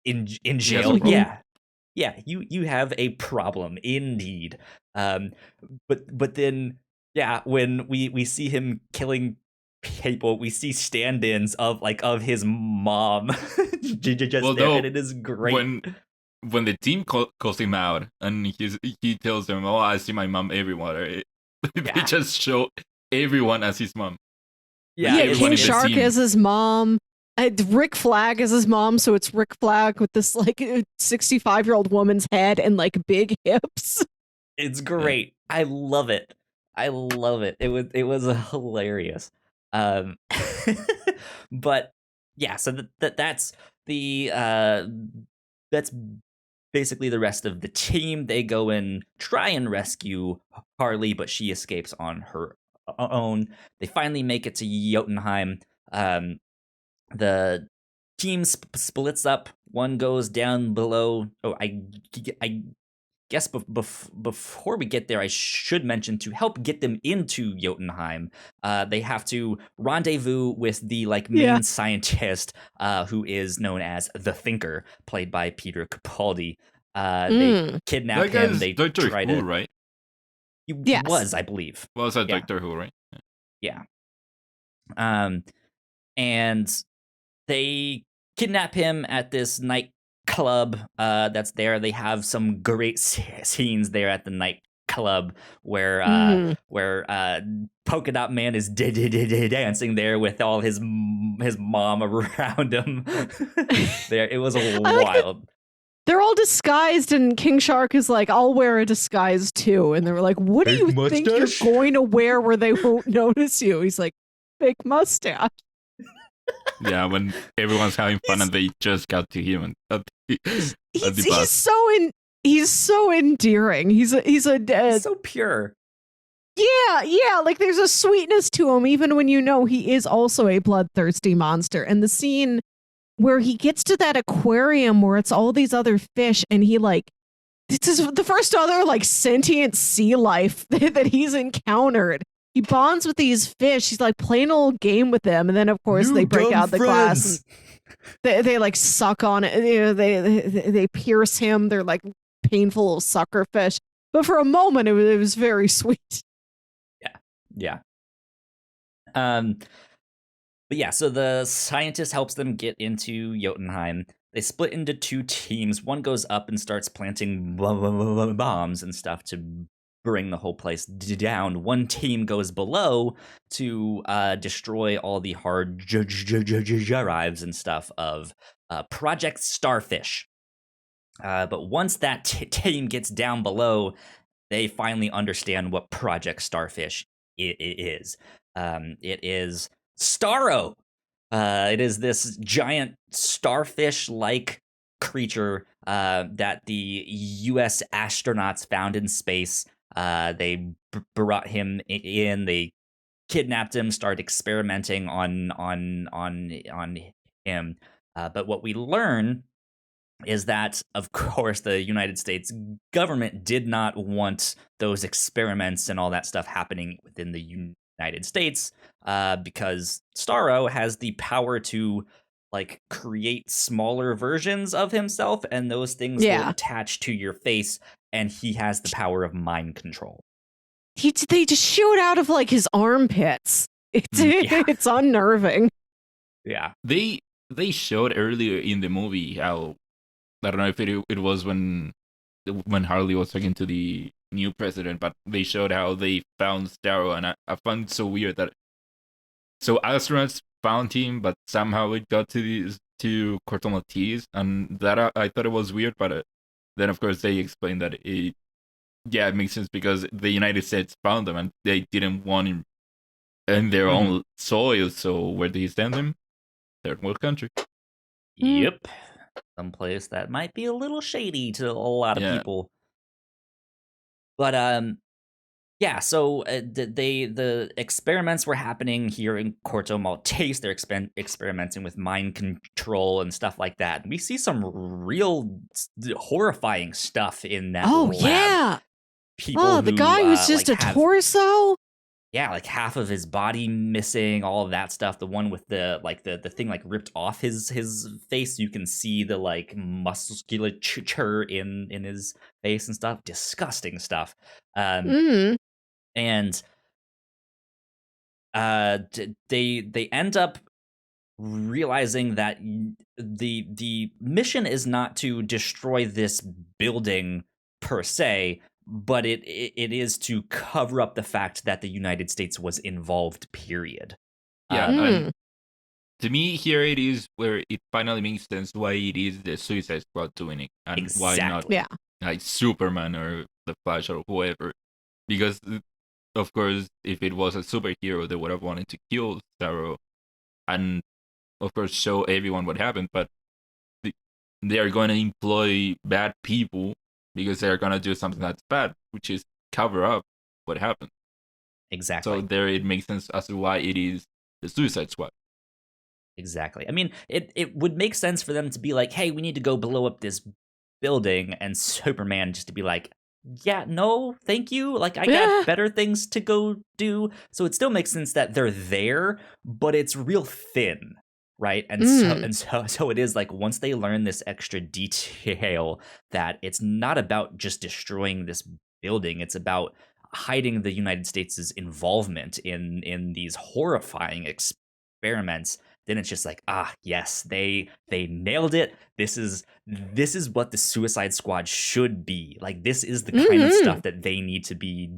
in jail. Yeah, you have a problem indeed. But then when we see him killing people, we see stand-ins of his mom just there, and it is great. When the team calls him out and he tells them, "Oh, I see my mom everywhere," they just show everyone as his mom. Yeah, King Shark is his mom. Rick Flag is his mom, so it's Rick Flag with this like 65-year-old woman's head and like big hips. It's great. I love it. It was hilarious. But yeah, so that's basically the rest of the team. They go and try and rescue Harley, but she escapes on her own. They finally make it to Jotunheim. The team splits up. One goes down below. Oh, I guess before we get there, I should mention, to help get them into Jotunheim, they have to rendezvous with the main scientist, who is known as the Thinker, played by Peter Capaldi. They kidnap him. They Doctor try Who, to. right? He was, I believe. Was that Doctor Who, right? Yeah. And they kidnap him at this nightclub that's there. They have some great scenes there at the nightclub where Polka Dot Man is dancing there with all his mom around him. There, it was wild. They're all disguised, and King Shark is like, "I'll wear a disguise too." And they were like, "What do you think you're going to wear where they won't notice you?" He's like, "Fake mustache." Yeah, when everyone's having fun and they just got to him and he's so endearing. He's so pure. Yeah, like there's a sweetness to him, even when you know he is also a bloodthirsty monster. And the scene where he gets to that aquarium where it's all these other fish, and he this is the first other sentient sea life that he's encountered. He bonds with these fish. He's playing a little game with them, and then of course they break out the glass. And they suck on it. You know, they pierce him. They're painful little sucker fish. But for a moment, it was very sweet. Yeah. But yeah, so the scientist helps them get into Jotunheim. They split into two teams. One goes up and starts planting bombs and stuff to bring the whole place down. One team goes below to destroy all the hard drives and stuff of Project Starfish. But once that team gets down below, they finally understand what Project Starfish is. It is Starro, It is this giant starfish-like creature that the U.S. astronauts found in space. They brought him in. They kidnapped him, started experimenting on him. But what we learn is that, of course, the United States government did not want those experiments and all that stuff happening within the United States, because Starro has the power to like create smaller versions of himself, and those things will attach to your face, and he has the power of mind control. They just shoot out of like his armpits. It's unnerving. Yeah. They showed earlier in the movie how, I don't know if it was when Harley was talking to the new president, but they showed how they found Starro, and I found it so weird that astronauts found him, but somehow it got to Corto Maltese, and that I thought it was weird, but then of course they explained that it makes sense because the United States found them and they didn't want him in their own soil, so where did he send them? Third world country. Yep. Someplace that might be a little shady to a lot of people. But so the experiments were happening here in Corto Maltese. They're experimenting with mind control and stuff like that. And we see some real horrifying stuff in that lab. Yeah. People the guy who's just a torso? Yeah, like half of his body missing, all of that stuff. The one with the thing like ripped off his face. You can see the like musculature in his face and stuff. Disgusting stuff. And they end up realizing that the mission is not to destroy this building per se, but it is to cover up the fact that the United States was involved, period. To me, here it is where it finally makes sense why it is the Suicide Squad doing it, and why not like Superman or the Flash or whoever. Because, of course, if it was a superhero, they would have wanted to kill Starro and, of course, show everyone what happened. But they are going to employ bad people because they're going to do something that's bad, which is cover up what happened. Exactly. So there it makes sense as to why it is the Suicide Squad. Exactly. I mean, it would make sense for them to be like, hey, we need to go blow up this building, and Superman just to be like, yeah, no, thank you. Like, I got better things to go do. So it still makes sense that they're there, but it's real thin, right? And so it is like, once they learn this extra detail that it's not about just destroying this building, it's about hiding the United States' involvement in these horrifying experiments, then it's just like, yes, they nailed it. This is what the Suicide Squad should be. Like, this is the kind of stuff that they need to be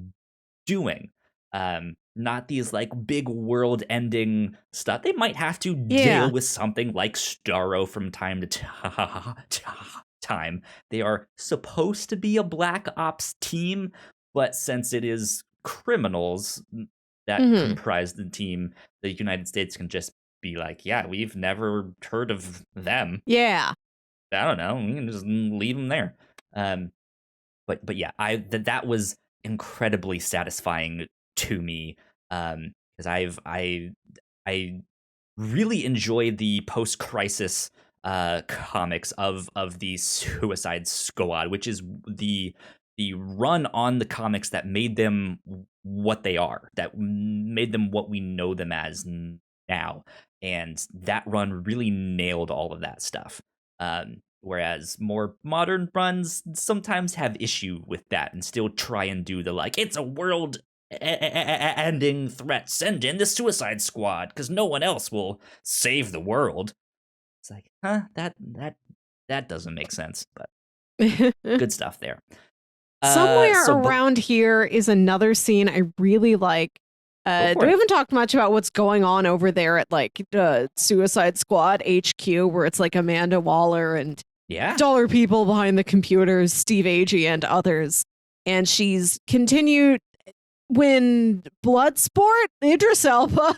doing. Not these like big world ending stuff. They might have to deal with something like Starro from time to time. They are supposed to be a black ops team, but since it is criminals that comprise the team, the United States can just be like, yeah, we've never heard of them. Yeah. I don't know. We can just leave them there. But yeah, that was incredibly satisfying to me, because I really enjoy the post-crisis comics of the Suicide Squad, which is the run on the comics that made them what they are, that made them what we know them as now. And that run really nailed all of that stuff. Whereas more modern runs sometimes have issue with that and still try and do the like, it's a world ending threat, send in the Suicide Squad because no one else will save the world. It's like, that doesn't make sense, but good stuff there. Somewhere around here is another scene I really like. We haven't talked much about what's going on over there at like Suicide Squad HQ, where it's like Amanda Waller and dollar people behind the computers, Steve Agee and others. And she's continued when Bloodsport, Idris Elba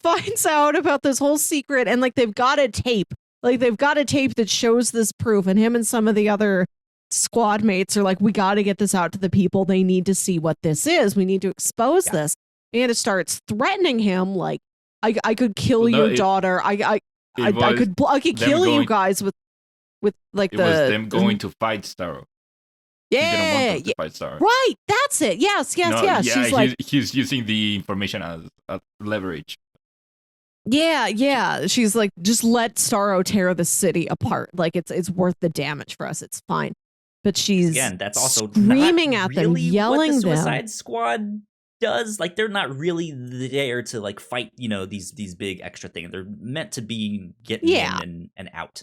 finds out about this whole secret, and like they've got a tape. Like they've got a tape that shows this proof, and him and some of the other squad mates are like, we got to get this out to the people. They need to see what this is. We need to expose this. And it starts threatening him like, I could kill your daughter. I could kill you guys with like it was them going to fight Starro. Yeah, he didn't want them to fight Starro. Right, that's it. Yes. Yeah, she's like, he's using the information as leverage. Yeah. She's like, just let Starro tear the city apart. Like it's worth the damage for us. It's fine. But she's that's also screaming at them, really yelling what the them. Suicide Squad does. Like they're not really there to like fight, these big extra things. They're meant to be getting in and out.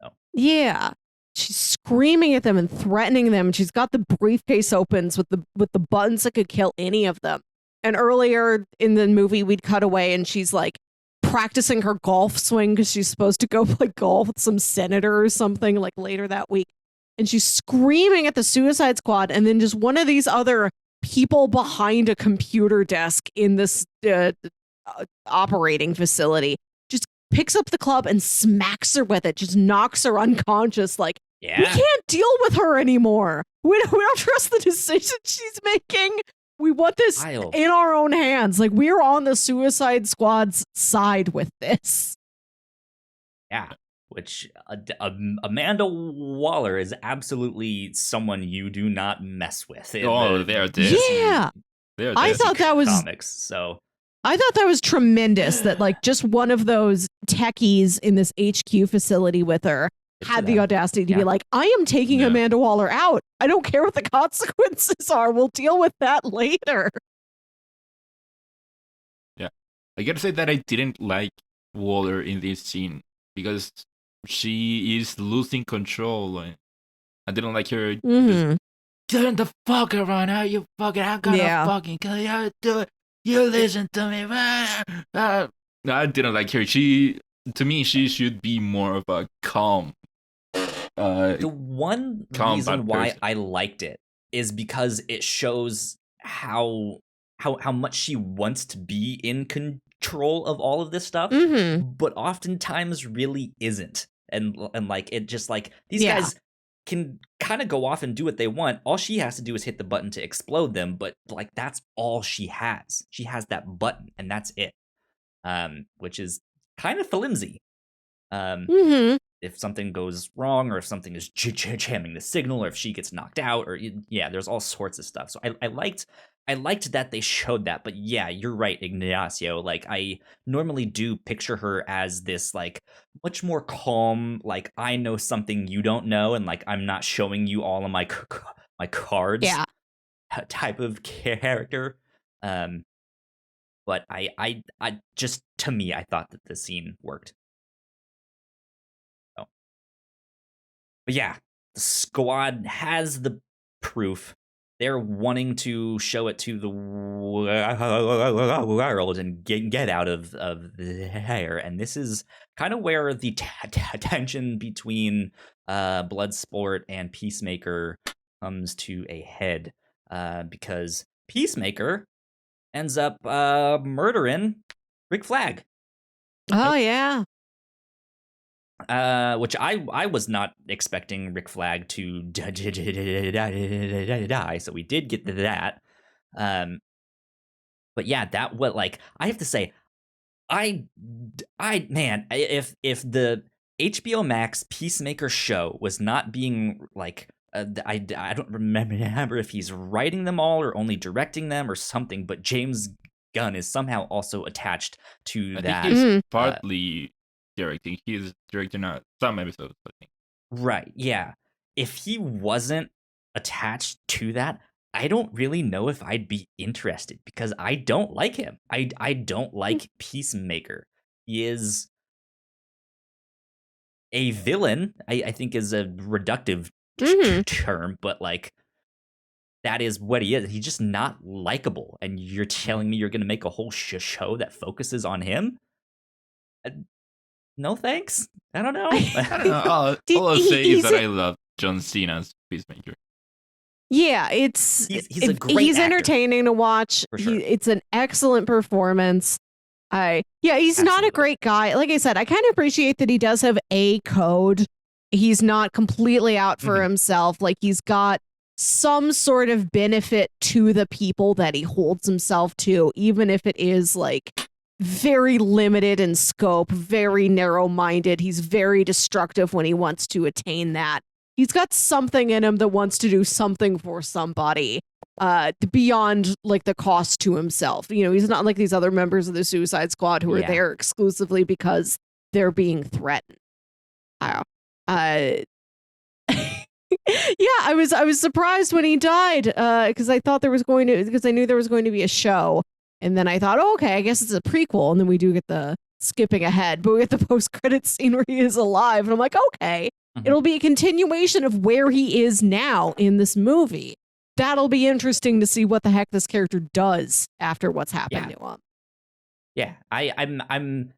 So. Yeah. She's screaming at them and threatening them. She's got the briefcase opens with the buttons that could kill any of them. And earlier in the movie, we'd cut away and she's like practicing her golf swing because she's supposed to go play golf with some senator or something like later that week. And she's screaming at the Suicide Squad, and then just one of these other people behind a computer desk in this operating facility just picks up the club and smacks her with it, just knocks her unconscious. Like, we can't deal with her anymore. We don't trust the decisions she's making. We want this in our own hands. Like, we're on the Suicide Squad's side with this. Yeah. Which Amanda Waller is absolutely someone you do not mess with. They're this. Yeah, I thought that was comics. So I thought that was tremendous. That like just one of those techies in this HQ facility with her had the audacity to be like, I am taking Amanda Waller out. I don't care what the consequences are. We'll deal with that later. Yeah, I gotta say that I didn't like Waller in this scene because she is losing control. I didn't like her. Just, turn the fuck around, how you fucking? I'm gonna fucking kill you. Do it. You listen to me. No, I didn't like her. To me, she should be more of a calm. The one reason why I liked it is because it shows how much she wants to be in control of all of this stuff, but oftentimes really isn't. And like it just like these guys can kind of go off and do what they want. All she has to do is hit the button to explode them, but like that's all she has. She has that button and that's it. Which is kind of flimsy. If something goes wrong or if something is jamming the signal or if she gets knocked out or there's all sorts of stuff. So I liked that they showed that, but yeah, you're right, Ignacio. Like I normally do picture her as this like much more calm, like I know something you don't know, and like I'm not showing you all of my cards, type of character. But I just to me, I thought that the scene worked. So, but yeah, the squad has the proof. They're wanting to show it to the world and get out of there. And this is kind of where the tension between Bloodsport and Peacemaker comes to a head. Because Peacemaker ends up murdering Rick Flag. Oh, yeah. Which I was not expecting Rick Flag to die, so we did get that. But yeah, that what like I have to say, man, if the HBO Max Peacemaker show was not being like I don't remember if he's writing them all or only directing them or something, but James Gunn is somehow also attached to that. I think he's partly directing. He is directing some episodes, I think. Right, yeah. If he wasn't attached to that, I don't really know if I'd be interested because I don't like him. I don't like Peacemaker. He is a villain, I think is a reductive term, but like that is what he is. He's just not likable. And you're telling me you're going to make a whole show that focuses on him? No thanks. I don't know. I don't know. All I'll say is that I love John Cena's Peacemaker. Yeah, he's a great actor, entertaining to watch. For sure. It's an excellent performance. He's not a great guy. Like I said, I kind of appreciate that he does have a code. He's not completely out for himself. Like, he's got some sort of benefit to the people that he holds himself to, even if it is like very limited in scope, very narrow-minded. He's very destructive when he wants to attain that. He's got something in him that wants to do something for somebody. Beyond like the cost to himself. You know, he's not like these other members of the Suicide Squad who are there exclusively because they're being threatened. I was surprised when he died because I thought because I knew there was going to be a show, and then I thought, oh, okay, I guess it's a prequel, and then we do get the skipping ahead, but we get the post-credits scene where he is alive, and I'm like, okay, it'll be a continuation of where he is now in this movie. That'll be interesting to see what the heck this character does after what's happened to him. Yeah, I'm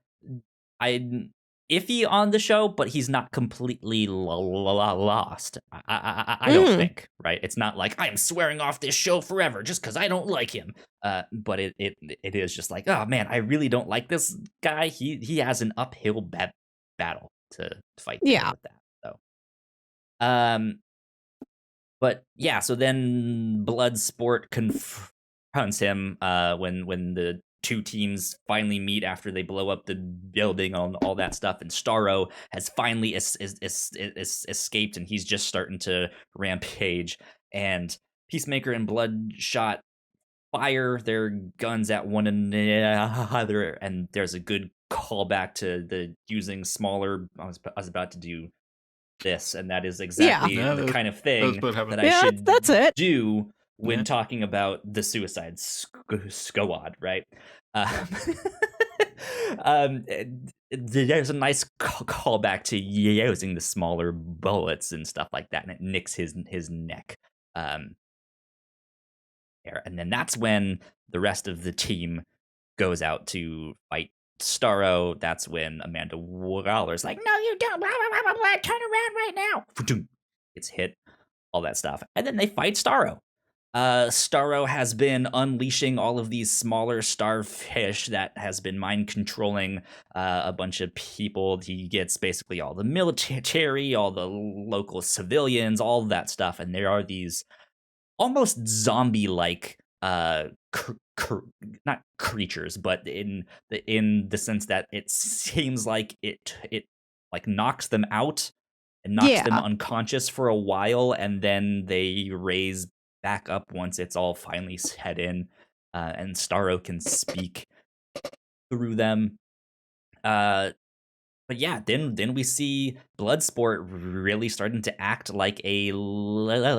iffy on the show, but he's not completely lost. I don't think, right? It's not like I am swearing off this show forever just because I don't like him. But it is just like, oh man, I really don't like this guy. He has an uphill battle to fight with that. So, but yeah, so then Bloodsport confronts him when the two teams finally meet after they blow up the building on all that stuff, and Starro has finally escaped, and he's just starting to rampage, and Peacemaker and Bloodshot fire their guns at one another, and there's a good callback to the using smaller. I was about to do this, and that is exactly the kind of thing that I should do when talking about the Suicide Squad, right? There's a nice callback to using the smaller bullets and stuff like that, and it nicks his neck. And then that's when the rest of the team goes out to fight Starro. That's when Amanda Waller's like, no, you don't, blah, blah, blah, blah, turn around right now. It's hit, all that stuff. And then they fight Starro. Starro has been unleashing all of these smaller starfish that has been mind controlling a bunch of people. He gets basically all the military, all the local civilians, all of that stuff. And there are these almost zombie-like not creatures, but in the sense that it seems like it like knocks them out and knocks them unconscious for a while, and then they raise back up once it's all finally set in, and Starro can speak through them. But yeah, then we see Bloodsport really starting to act like a leader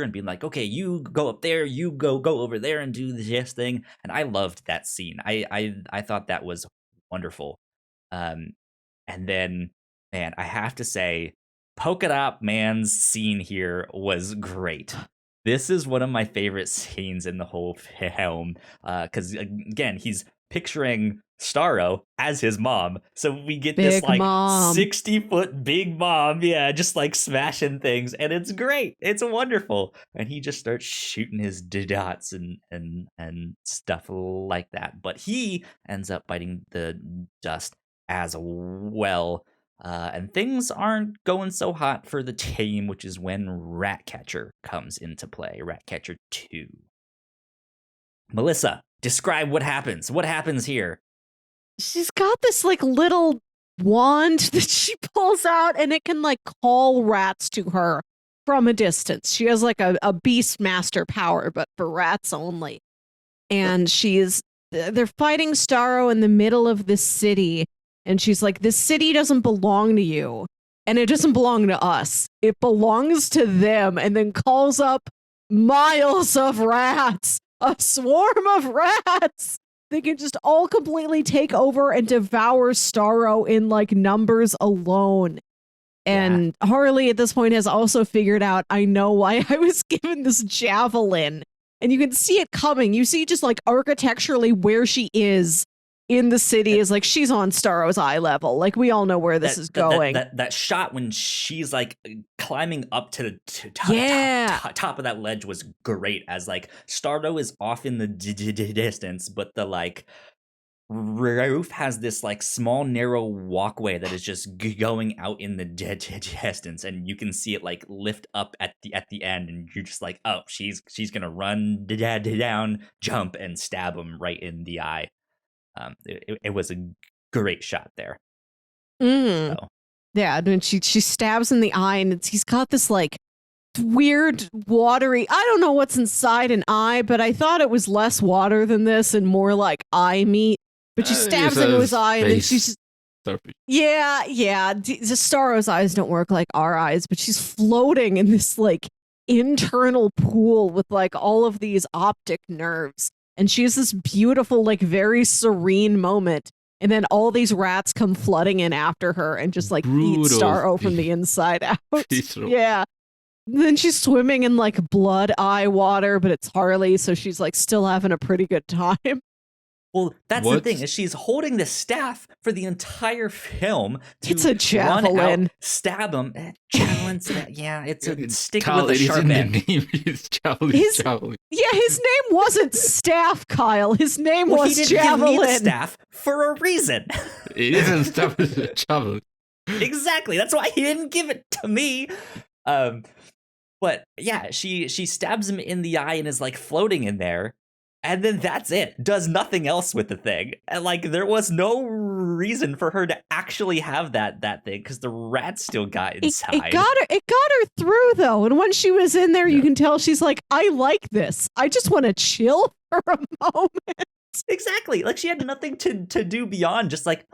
and being like, okay, you go up there, you go over there and do this thing. And I loved that scene. I thought that was wonderful. And then, man, I have to say, Polka Dot Man's scene here was great. This is one of my favorite scenes in the whole film, because again, he's picturing Starro as his mom, so we get big this like mom. 60-foot big mom, just like smashing things, and it's great, it's wonderful, and he just starts shooting his dots and stuff like that, but he ends up biting the dust as well. And things aren't going so hot for the team, which is when Ratcatcher comes into play. Ratcatcher 2. Melissa, describe what happens. What happens here? She's got this like little wand that she pulls out, and it can like call rats to her from a distance. She has like a Beastmaster power, but for rats only. And they're fighting Starro in the middle of this city. And she's like, this city doesn't belong to you, and it doesn't belong to us. It belongs to them, and then calls up miles of rats, a swarm of rats. They can just all completely take over and devour Starro in like numbers alone. And Harley at this point has also figured out, I know why I was given this javelin. And you can see it coming. You see just like architecturally where she is in the city is like she's on Starro's eye level. Like we all know where this is going. That shot when she's like climbing up to the top of that ledge was great. As like Starro is off in the distance, but the like roof has this like small narrow walkway that is just going out in the distance, and you can see it like lift up at the end, and you're just like, oh, she's gonna run down, jump, and stab him right in the eye. It was a great shot there. So. Yeah, and she stabs in the eye, and he's got this like weird watery, I don't know what's inside an eye, but I thought it was less water than this and more like eye meat. But she stabs into his eye, and then she's yeah. The Starro's eyes don't work like our eyes, but she's floating in this like internal pool with like all of these optic nerves, and she has this beautiful, like very serene moment. And then all these rats come flooding in after her and just like eat Starro from the inside out. Yeah. Then she's swimming in like blood eye water, but it's Harley, so she's like still having a pretty good time. Well, that's the thing, is she's holding the staff for the entire film. It's a javelin. Run out, stab him. Javelins, yeah, it's a stick with a sharp end. Javelin. Yeah, his name wasn't staff, Kyle. His name was he javelin. Give me the staff for a reason. It isn't staff, it's a javelin. Exactly. That's why he didn't give it to me. But yeah, she stabs him in the eye and is like floating in there. And then that's it. Does nothing else with the thing. And like there was no reason for her to actually have that thing, because the rat still got inside. It got her through though. And when she was in there, you can tell she's like, I like this. I just want to chill for a moment. Exactly. Like she had nothing to do beyond just like,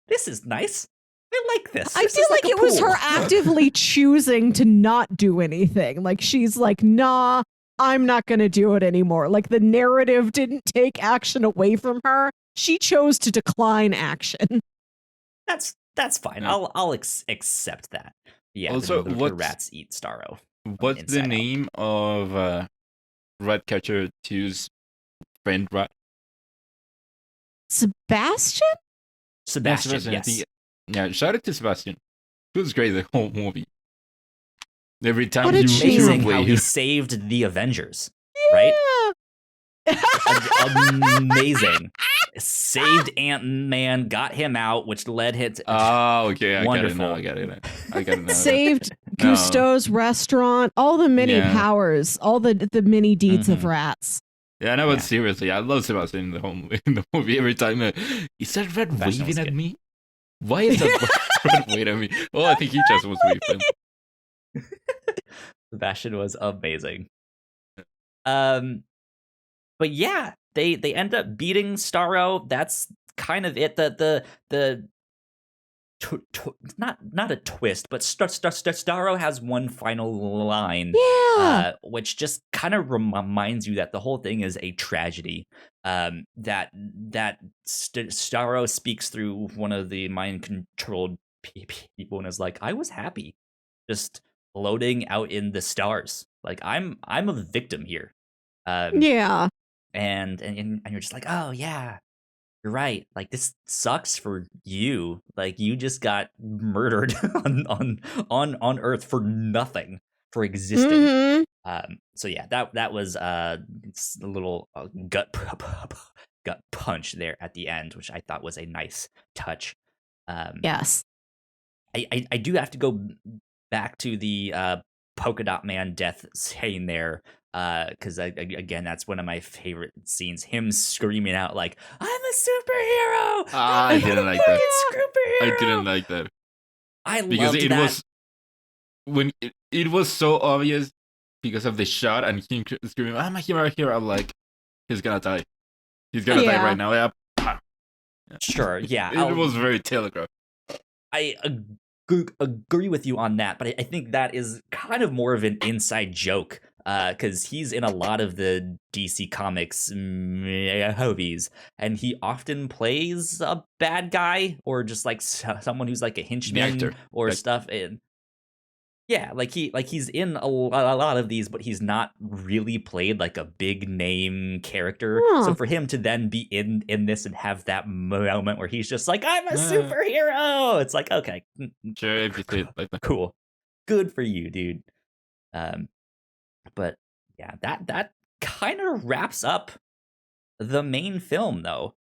this is nice. I like this. I feel like it was her actively choosing to not do anything. Like she's like, nah, I'm not going to do it anymore. Like the narrative didn't take action away from her. She chose to decline action. That's fine. Yeah. I'll accept that. Yeah. Also, the rats eat Starro. What's the name of Ratcatcher 2's friend rat? Sebastian? Sebastian, yes. Yeah, shout out to Sebastian. It was great, the whole movie. Every time amazing how he saved the Avengers, right? Amazing. Saved Ant-Man, got him out, which led him to... Oh, okay. I got it now. Saved Gusteau's restaurant, all the mini powers, all the mini deeds of rats. Yeah, no, but seriously, I love Sebastian in the movie. Every time, is that rat waving at me? Why is that rat waving at me? Oh, I think he just was waving. Sebastian was amazing. But yeah, they end up beating Starro. That's kind of it. Not a twist, but Starro has one final line, which just kind of reminds you that the whole thing is a tragedy. That Starro speaks through one of the mind-controlled people and is like, "I was happy, just floating out in the stars. Like I'm a victim here." And you're just like, "Oh yeah, you're right. Like this sucks for you. Like you just got murdered on Earth for nothing, for existing." So yeah, that was a little gut punch there at the end, which I thought was a nice touch. Yes, I do have to go back to the polka dot man death scene there, because again, that's one of my favorite scenes. Him screaming out like, "I'm a superhero!" I didn't like that. I didn't like that. Because it was when it was so obvious because of the shot and him screaming, "I'm a hero here." I'm like, he's gonna die. He's gonna die right now. Yeah. Sure. Yeah. It was very telegraphed. I agree with you on that, but I think that is kind of more of an inside joke, because he's in a lot of the DC Comics movies, and he often plays a bad guy or just like someone who's like a henchman or stuff. And yeah, he's in a lot of these, but he's not really played like a big name character. So for him to then be in this and have that moment where he's just like, "I'm a superhero," it's like, okay, sure, if you did like that. Cool, good for you, dude. But yeah, that kind of wraps up the main film, though.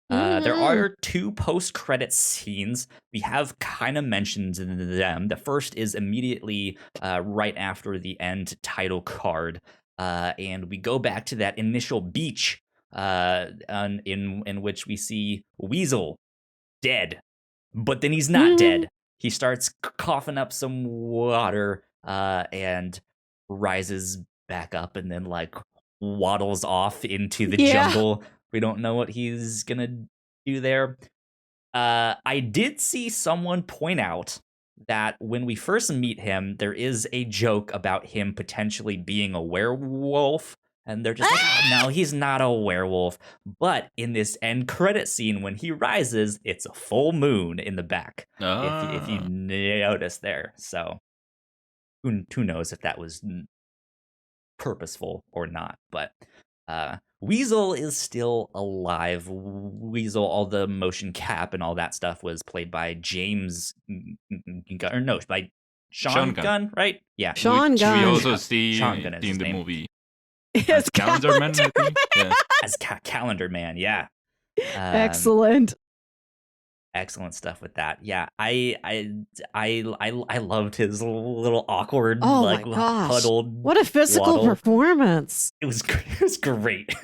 There are 2 post-credit scenes. We have kind of mentioned them. The first is immediately right after the end title card, and we go back to that initial beach in which we see Weasel dead, but then he's not dead. He starts coughing up some water and rises back up, and then like waddles off into the jungle. We don't know what he's gonna do there. I did see someone point out that when we first meet him, there is a joke about him potentially being a werewolf. And they're just like, oh, no, he's not a werewolf. But in this end credit scene, when he rises, it's a full moon in the back. If you notice there. So who knows if that was purposeful or not. But Weasel is still alive. Weasel, all the motion cap and all that stuff was played by James Gunn, or no, by Sean Gunn, right? Yeah. Sean Gunn. We also see Sean Gunn in the name. movie. As Calendar Man, I think. Yeah. As Calendar Man, yeah. Excellent stuff with that. Yeah, I loved his little awkward, my gosh. huddled. What a physical performance! It was great.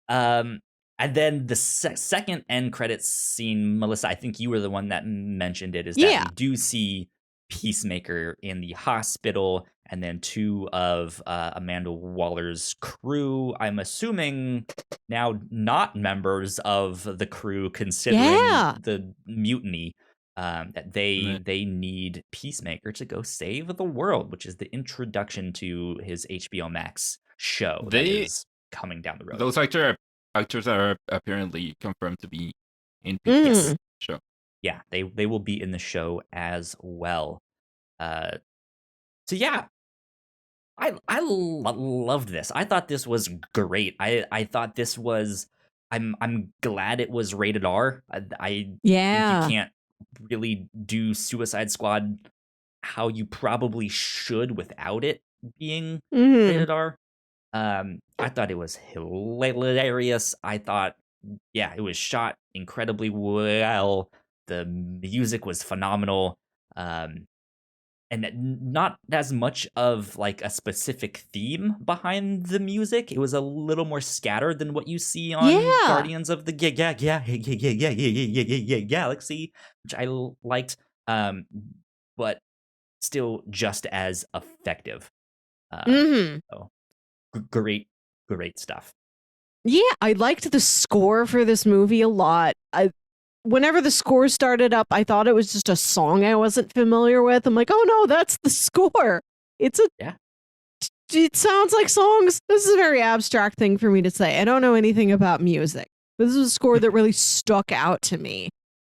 And then the second end credits scene, Melissa, I think you were the one that mentioned it. Is that we do see Peacemaker in the hospital, and then 2 of Amanda Waller's crew, I'm assuming now not members of the crew, considering the mutiny, that they need Peacemaker to go save the world, which is the introduction to his HBO Max show that is coming down the road. Those actors are apparently confirmed to be in the show. Yeah, they will be in the show as well. So yeah, I loved this. I thought this was great. I thought this was. I'm glad it was rated R. I think you can't really do Suicide Squad how you probably should without it being rated R. I thought it was hilarious. I thought, it was shot incredibly well. The music was phenomenal. And not as much of like a specific theme behind the music. It was a little more scattered than what you see on Guardians of the Galaxy, which I liked, but still just as effective. So great stuff. Yeah, I liked the score for this movie a lot. Whenever the score started up, I thought it was just a song I wasn't familiar with. I'm like, oh no, that's the score. It sounds like songs. This is a very abstract thing for me to say. I don't know anything about music. This is a score that really stuck out to me.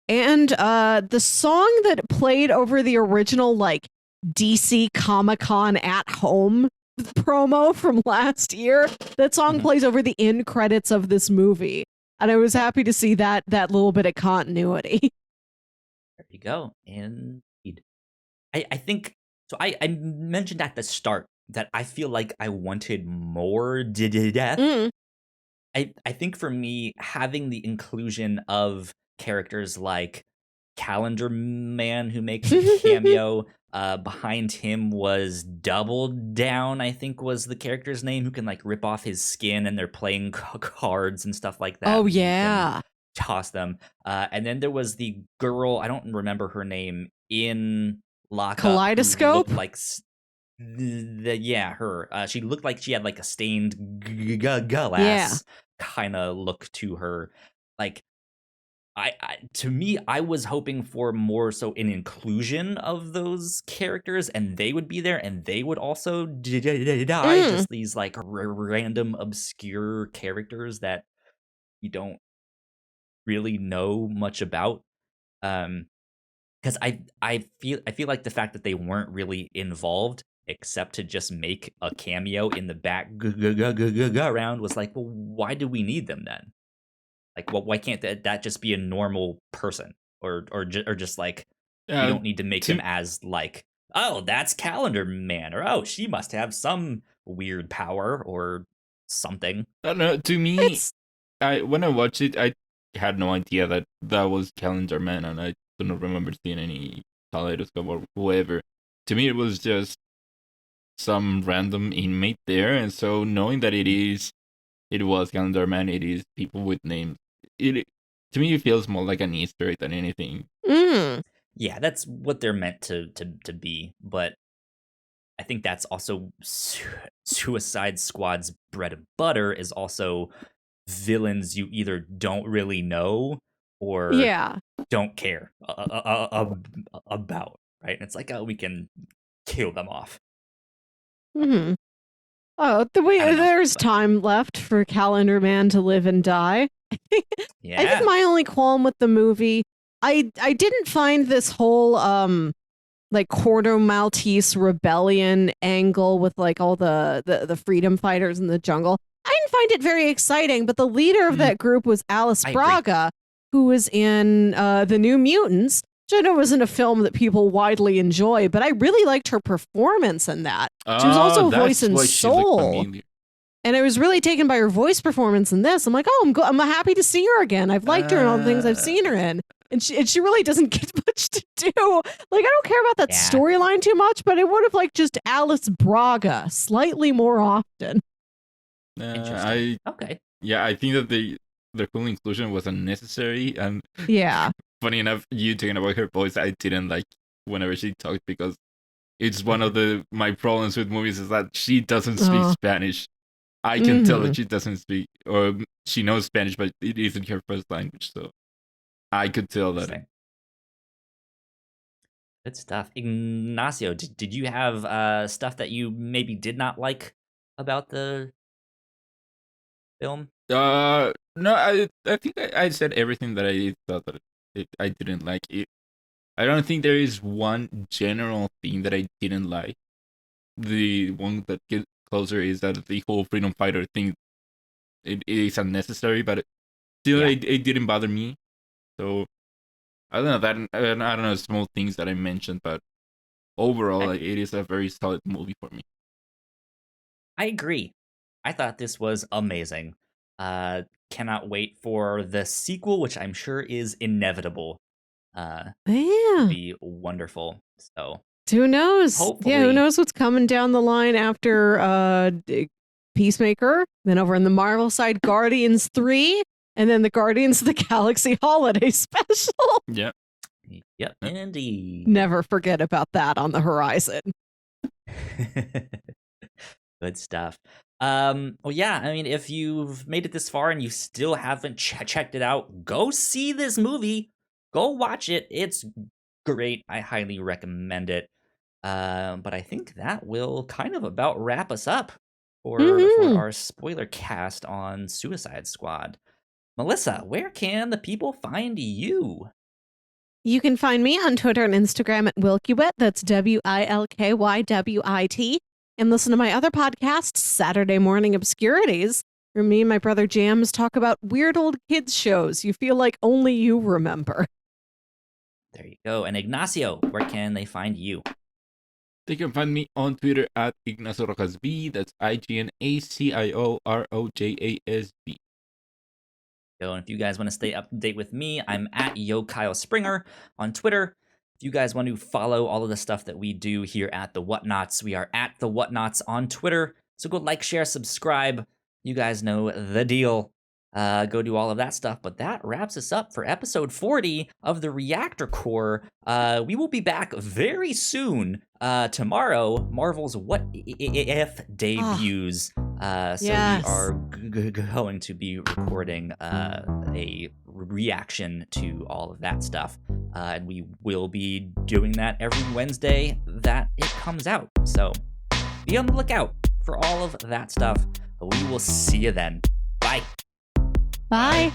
And the song that played over the original like DC Comic-Con at home promo from last year, that song plays over the end credits of this movie. And I was happy to see that little bit of continuity. There you go. Indeed. I think, so I mentioned at the start that I feel like I wanted more death. I think for me, having the inclusion of characters like Calendar Man, who makes a cameo, behind him was Double Down, I think was the character's name, who can like rip off his skin and they're playing cards and stuff like that. Oh yeah, toss them. And then there was the girl, I don't remember her name, in Lockup, Kaleidoscope, like her. She looked like she had like a stained glass kind of look to her. Like, to me, I was hoping for more so an inclusion of those characters, and they would be there, and they would also die. Just these like random obscure characters that you don't really know much about. Because I feel like the fact that they weren't really involved, except to just make a cameo in the background, was like, well, why do we need them then? Like, well, why can't that just be a normal person, or just like, you don't need to make them as like, oh, that's Calendar Man, or oh, she must have some weird power or something. I don't know. To me, when I watched it, had no idea that that was Calendar Man, and I don't remember seeing any kaleidoscope or whoever. To me, it was just some random inmate there, and so knowing that it was Calendar Man, it is people with names. It to me, it feels more like an Easter egg than anything. Yeah, that's what they're meant to be, but I think that's also Suicide Squad's bread and butter is also villains you either don't really know or don't care about, right? And it's like, oh, we can kill them off. Oh, there's time left for Calendar Man to live and die. Yeah. I think my only qualm with the movie, I didn't find this whole like Corto Maltese rebellion angle with like all the freedom fighters in the jungle. I didn't find it very exciting, but the leader of that group was Alice Braga, who was in The New Mutants, which I know wasn't a film that people widely enjoy, but I really liked her performance in that. She was also a voice in Soul. And I was really taken by her voice performance in this. I'm like, oh, I'm happy to see her again. I've liked her in all the things I've seen her in. And she really doesn't get much to do. Like, I don't care about that storyline too much, but I would have liked just Alice Braga slightly more often. Interesting. Okay. Yeah, I think that the cool inclusion was unnecessary. And funny enough, you talking about her voice, I didn't like whenever she talked, because it's one of my problems with movies is that she doesn't speak Spanish. I can tell that she doesn't speak, or she knows Spanish, but it isn't her first language, so I could tell that. Good stuff. Ignacio, did you have stuff that you maybe did not like about the film? No, I think I said everything that I thought that I didn't like. I don't think there is one general thing that I didn't like. The one that gets closer is that the whole freedom fighter thing, it is unnecessary, but still it didn't bother me. So I don't know that I don't know small things that I mentioned, but overall it is a very solid movie for me. I agree. I thought this was amazing. Cannot wait for the sequel, which I'm sure is inevitable. To be wonderful. So who knows? Hopefully. Yeah, who knows what's coming down the line after Peacemaker, then over in the Marvel side, Guardians 3, and then the Guardians of the Galaxy Holiday Special. Yep, indeed. Never forget about that on the horizon. Good stuff. Well, yeah, I mean, if you've made it this far and you still haven't checked it out, go see this movie. Go watch it. It's great. I highly recommend it. But I think that will kind of about wrap us up for our spoiler cast on Suicide Squad. Melissa, where can the people find you? You can find me on Twitter and Instagram at Wilkywit. That's WILKYWIT. And listen to my other podcast, Saturday Morning Obscurities, where me and my brother Jams talk about weird old kids shows you feel like only you remember. There you go. And Ignacio, where can they find you? They can find me on Twitter at Ignacio Rojas B. That's IGNACIOROJASB. And if you guys want to stay up to date with me, I'm at YoKyleSpringer on Twitter. If you guys want to follow all of the stuff that we do here at the Whatnauts, we are at the Whatnauts on Twitter. So go like, share, subscribe. You guys know the deal. Go do all of that stuff. But that wraps us up for episode 40 of the Reactor Core. We will be back very soon. Tomorrow, Marvel's What If debuts. So we are going to be recording a reaction to all of that stuff. And we will be doing that every Wednesday that it comes out. So be on the lookout for all of that stuff. We will see you then. Bye. Bye.